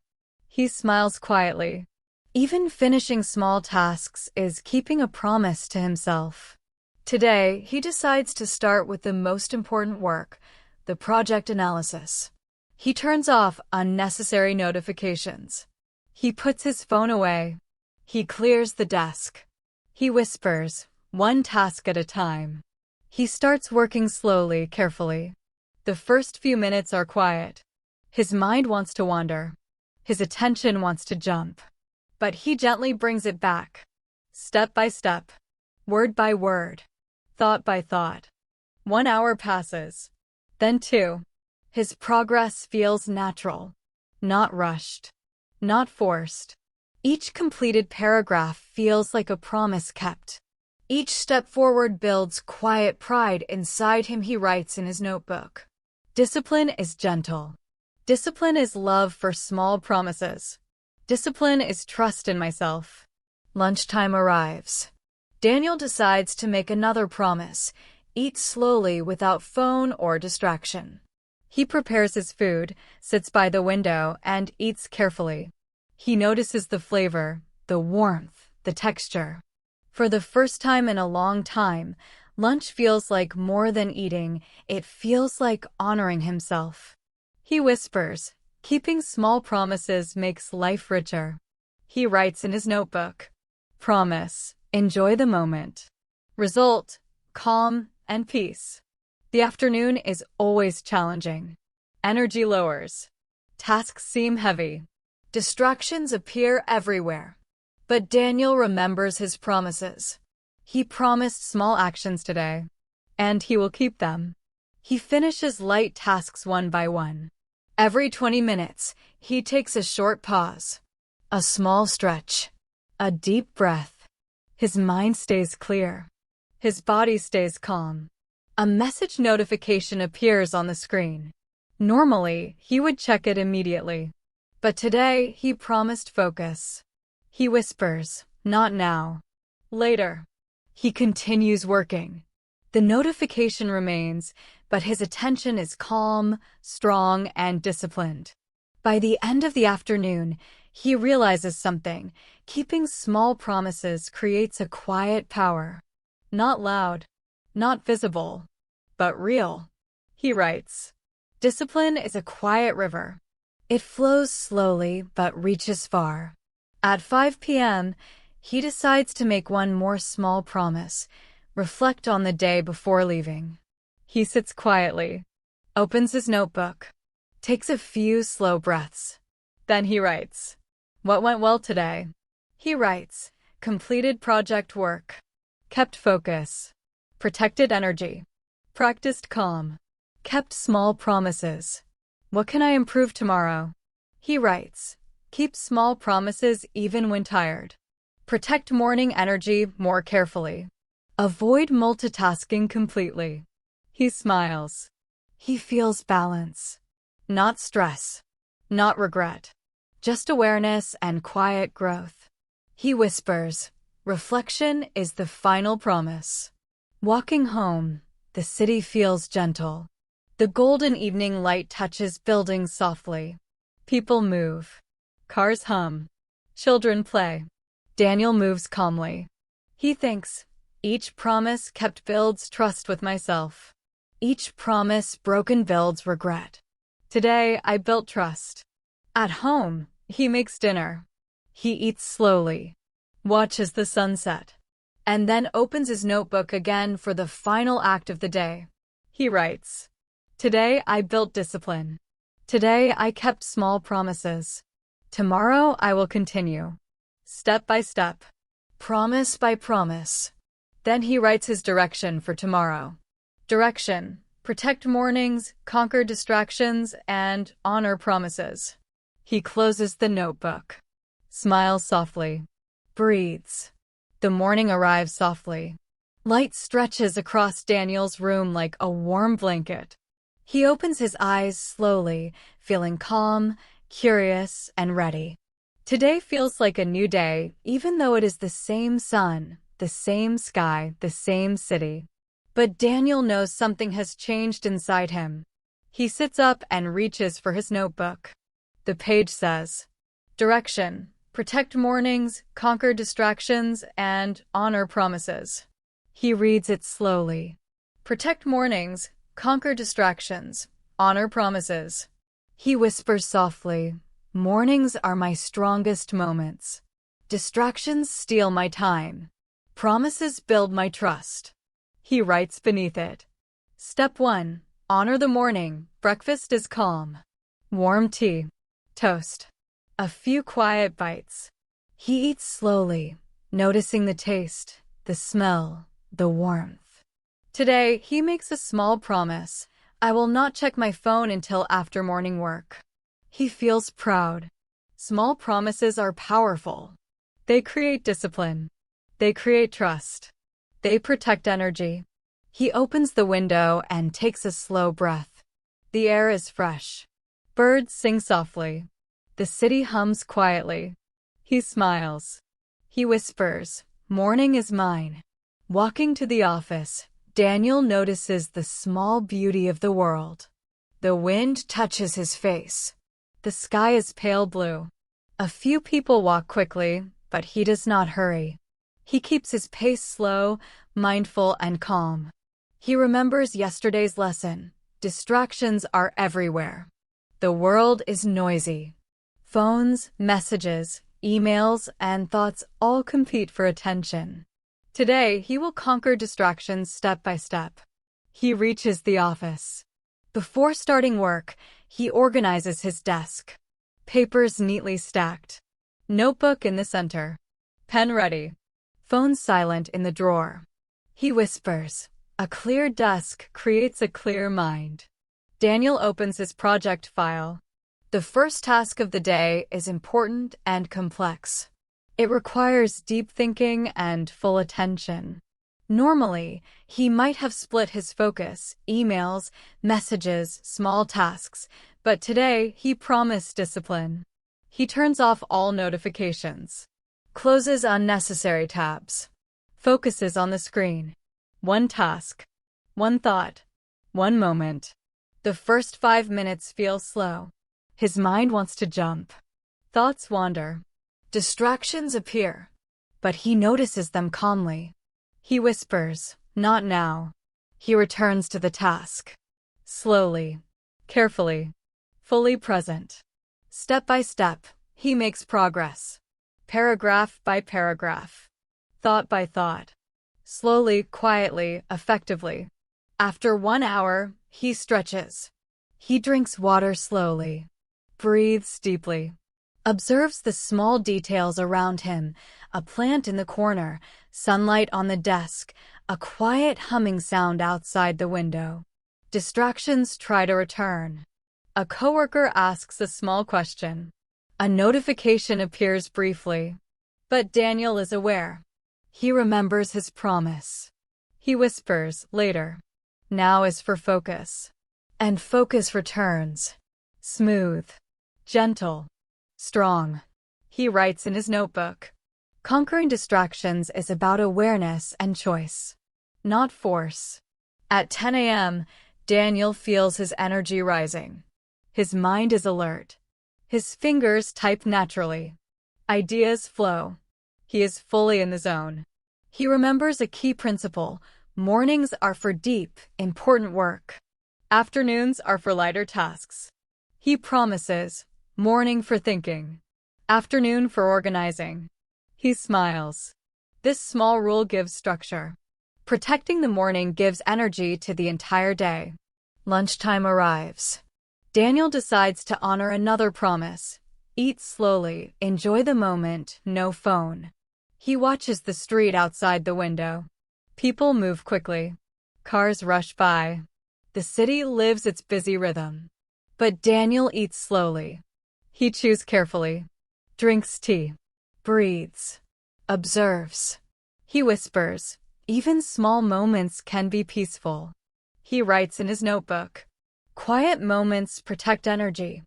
He smiles quietly. Even finishing small tasks is keeping a promise to himself. Today, he decides to start with the most important work, the project analysis. He turns off unnecessary notifications. He puts his phone away. He clears the desk. He whispers, 1 task at a time. He starts working slowly, carefully. The first few minutes are quiet. His mind wants to wander. His attention wants to jump. But he gently brings it back. Step by step. Word by word. Thought by thought. 1 hour passes. Then 2. His progress feels natural. not rushed, not forced. Each completed paragraph feels like a promise kept. Each step forward builds quiet pride inside him, he writes in his notebook. Discipline is gentle. Discipline is love for small promises. Discipline is trust in myself. Lunchtime arrives. Daniel decides to make another promise. Eat slowly without phone or distraction. He prepares his food, sits by the window, and eats carefully. He notices the flavor, the warmth, the texture. For the first time in a long time, lunch feels like more than eating. It feels like honoring himself. He whispers, keeping small promises makes life richer. He writes in his notebook, promise, enjoy the moment. Result, calm and peace. The afternoon is always challenging. Energy lowers. Tasks seem heavy. Distractions appear everywhere. But Daniel remembers his promises. He promised small actions today, and he will keep them. He finishes light tasks one by one. Every 20 minutes, he takes a short pause, a small stretch, a deep breath. His mind stays clear. His body stays calm. A message notification appears on the screen. Normally, he would check it immediately. But today, he promised focus. He whispers, not now. Later. He continues working. The notification remains, but his attention is calm, strong, and disciplined. By the end of the afternoon, he realizes something. Keeping small promises creates a quiet power. Not loud, not visible, but real. He writes, discipline is a quiet river. It flows slowly but reaches far. At 5 p.m., he decides to make one more small promise, reflect on the day before leaving. He sits quietly, opens his notebook, takes a few slow breaths. Then he writes, what went well today? He writes, completed project work, kept focus, protected energy, practiced calm, kept small promises. What can I improve tomorrow? He writes, keep small promises even when tired. Protect morning energy more carefully. Avoid multitasking completely. He smiles. He feels balance. Not stress. Not regret. Just awareness and quiet growth. He whispers, reflection is the final promise. Walking home, the city feels gentle. The golden evening light touches buildings softly. People move. Cars hum. Children play. Daniel moves calmly. He thinks, each promise kept builds trust with myself. Each promise broken builds regret. Today, I built trust. At home, he makes dinner. He eats slowly, watches the sunset, and then opens his notebook again for the final act of the day. He writes, today I built discipline. Today I kept small promises. Tomorrow I will continue. Step by step. Promise by promise. Then he writes his direction for tomorrow. Direction: protect mornings, conquer distractions, and honor promises. He closes the notebook. Smiles softly. Breathes. The morning arrives softly. Light stretches across Daniel's room like a warm blanket. He opens his eyes slowly, feeling calm, curious, and ready. Today feels like a new day, even though it is the same sun, the same sky, the same city. But Daniel knows something has changed inside him. He sits up and reaches for his notebook. The page says, direction: protect mornings, conquer distractions, and honor promises. He reads it slowly. Protect mornings, conquer distractions, honor promises. He whispers softly, mornings are my strongest moments. Distractions steal my time. Promises build my trust. He writes beneath it. Step 1. Honor the morning. Breakfast is calm. Warm tea. Toast. A few quiet bites. He eats slowly, noticing the taste, the smell, the warmth. Today, he makes a small promise. I will not check my phone until after morning work. He feels proud. Small promises are powerful. They create discipline. They create trust. They protect energy. He opens the window and takes a slow breath. The air is fresh. Birds sing softly. The city hums quietly. He smiles. He whispers, "Morning is mine." Walking to the office, Daniel notices the small beauty of the world. The wind touches his face. The sky is pale blue. A few people walk quickly, but he does not hurry. He keeps his pace slow, mindful, and calm. He remembers yesterday's lesson. Distractions are everywhere. The world is noisy. Phones, messages, emails, and thoughts all compete for attention. Today, he will conquer distractions step by step. He reaches the office. Before starting work, he organizes his desk. Papers neatly stacked. Notebook in the center. Pen ready. Phone silent in the drawer. He whispers, "A clear desk creates a clear mind." Daniel opens his project file. The first task of the day is important and complex. It requires deep thinking and full attention. Normally, he might have split his focus, emails, messages, small tasks, but today he promised discipline. He turns off all notifications, closes unnecessary tabs, focuses on the screen. One task, one thought, one moment. The first 5 minutes feel slow. His mind wants to jump. Thoughts wander. Distractions appear, but he notices them calmly. He whispers, "Not now." He returns to the task. Slowly, carefully, fully present. Step by step, he makes progress. Paragraph by paragraph. Thought by thought. Slowly, quietly, effectively. After 1 hour, he stretches. He drinks water slowly. Breathes deeply. Observes the small details around him, a plant in the corner, sunlight on the desk, a quiet humming sound outside the window. Distractions try to return. A coworker asks a small question. A notification appears briefly. But Daniel is aware. He remembers his promise. He whispers, "Later." Now is for focus. And focus returns. Smooth. Gentle. Strong. He writes in his notebook. Conquering distractions is about awareness and choice, not force. At 10 a.m., Daniel feels his energy rising. His mind is alert. His fingers type naturally. Ideas flow. He is fully in the zone. He remembers a key principle. Mornings are for deep, important work. Afternoons are for lighter tasks. He promises, morning for thinking, afternoon for organizing. He smiles. This small rule gives structure. Protecting the morning gives energy to the entire day. Lunchtime arrives. Daniel decides to honor another promise. Eat slowly, enjoy the moment, no phone. He watches the street outside the window. People move quickly. Cars rush by. The city lives its busy rhythm. But Daniel eats slowly. He chews carefully. Drinks tea. Breathes. Observes. He whispers. Even small moments can be peaceful. He writes in his notebook. Quiet moments protect energy.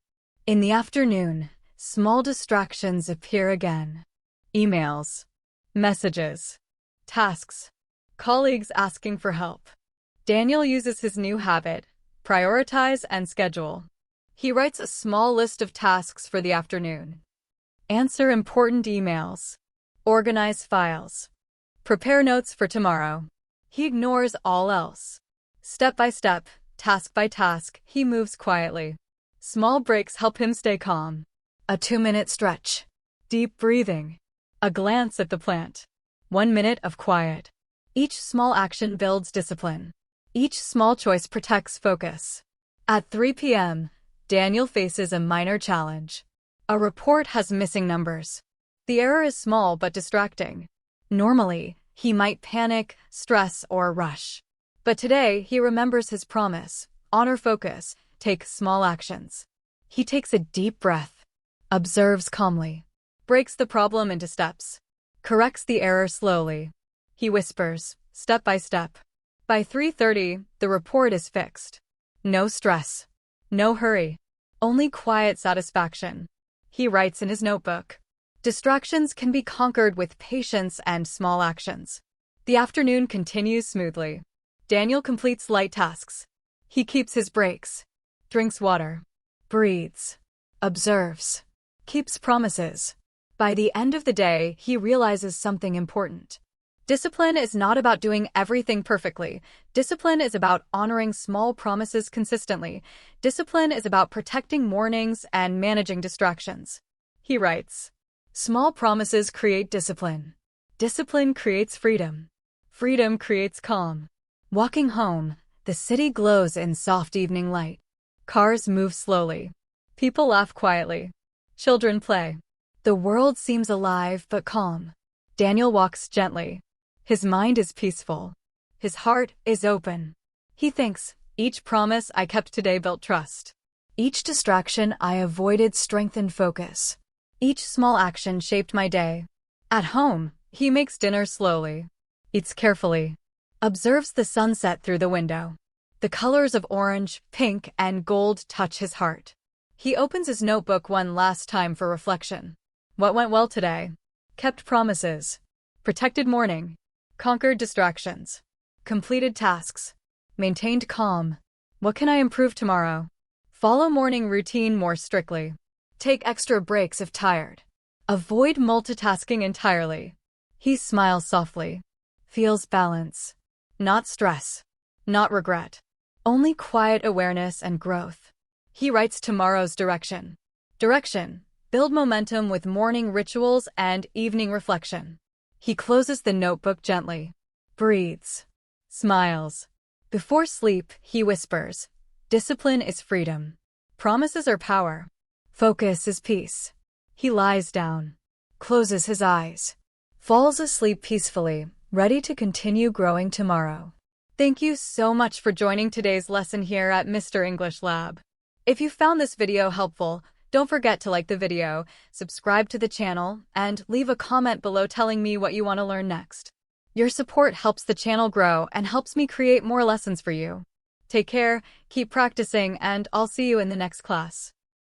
In the afternoon, small distractions appear again. Emails. Messages. Tasks. Colleagues asking for help. Daniel uses his new habit, prioritize and schedule. He writes a small list of tasks for the afternoon. Answer important emails. Organize files. Prepare notes for tomorrow. He ignores all else. Step by step, task by task, he moves quietly. Small breaks help him stay calm. A 2-minute stretch. Deep breathing. A glance at the plant. 1 minute of quiet. Each small action builds discipline. Each small choice protects focus. At 3 p.m., Daniel faces a minor challenge. A report has missing numbers. The error is small but distracting. Normally, he might panic, stress, or rush. But today, he remembers his promise. Honor focus, take small actions. He takes a deep breath, observes calmly, breaks the problem into steps, corrects the error slowly. He whispers, step by step. By 3:30, the report is fixed. No stress, no hurry, only quiet satisfaction. He writes in his notebook. Distractions can be conquered with patience and small actions. The afternoon continues smoothly. Daniel completes light tasks. He keeps his breaks, drinks water, breathes, observes, keeps promises. By the end of the day, he realizes something important. Discipline is not about doing everything perfectly. Discipline is about honoring small promises consistently. Discipline is about protecting mornings and managing distractions. He writes, small promises create discipline. Discipline creates freedom. Freedom creates calm. Walking home, the city glows in soft evening light. Cars move slowly. People laugh quietly. Children play. The world seems alive but calm. Daniel walks gently. His mind is peaceful. His heart is open. He thinks, each promise I kept today built trust. Each distraction I avoided strengthened focus. Each small action shaped my day. At home, he makes dinner slowly, eats carefully, observes the sunset through the window. The colors of orange, pink, and gold touch his heart. He opens his notebook one last time for reflection. What went well today? Kept promises. Protected morning. Conquered distractions. Completed tasks. Maintained calm. What can I improve tomorrow? Follow morning routine more strictly. Take extra breaks if tired. Avoid multitasking entirely. He smiles softly. Feels balance. Not stress. Not regret. Only quiet awareness and growth. He writes tomorrow's direction. Direction. Build momentum with morning rituals and evening reflection. He closes the notebook gently. Breathes. Smiles. Before sleep, he whispers, discipline is freedom. Promises are power. Focus is peace. He lies down. Closes his eyes. Falls asleep peacefully, ready to continue growing tomorrow. Thank you so much for joining today's lesson here at Mr. English Lab. If you found this video helpful, don't forget to like the video, subscribe to the channel, and leave a comment below telling me what you want to learn next. Your support helps the channel grow and helps me create more lessons for you. Take care, keep practicing, and I'll see you in the next class.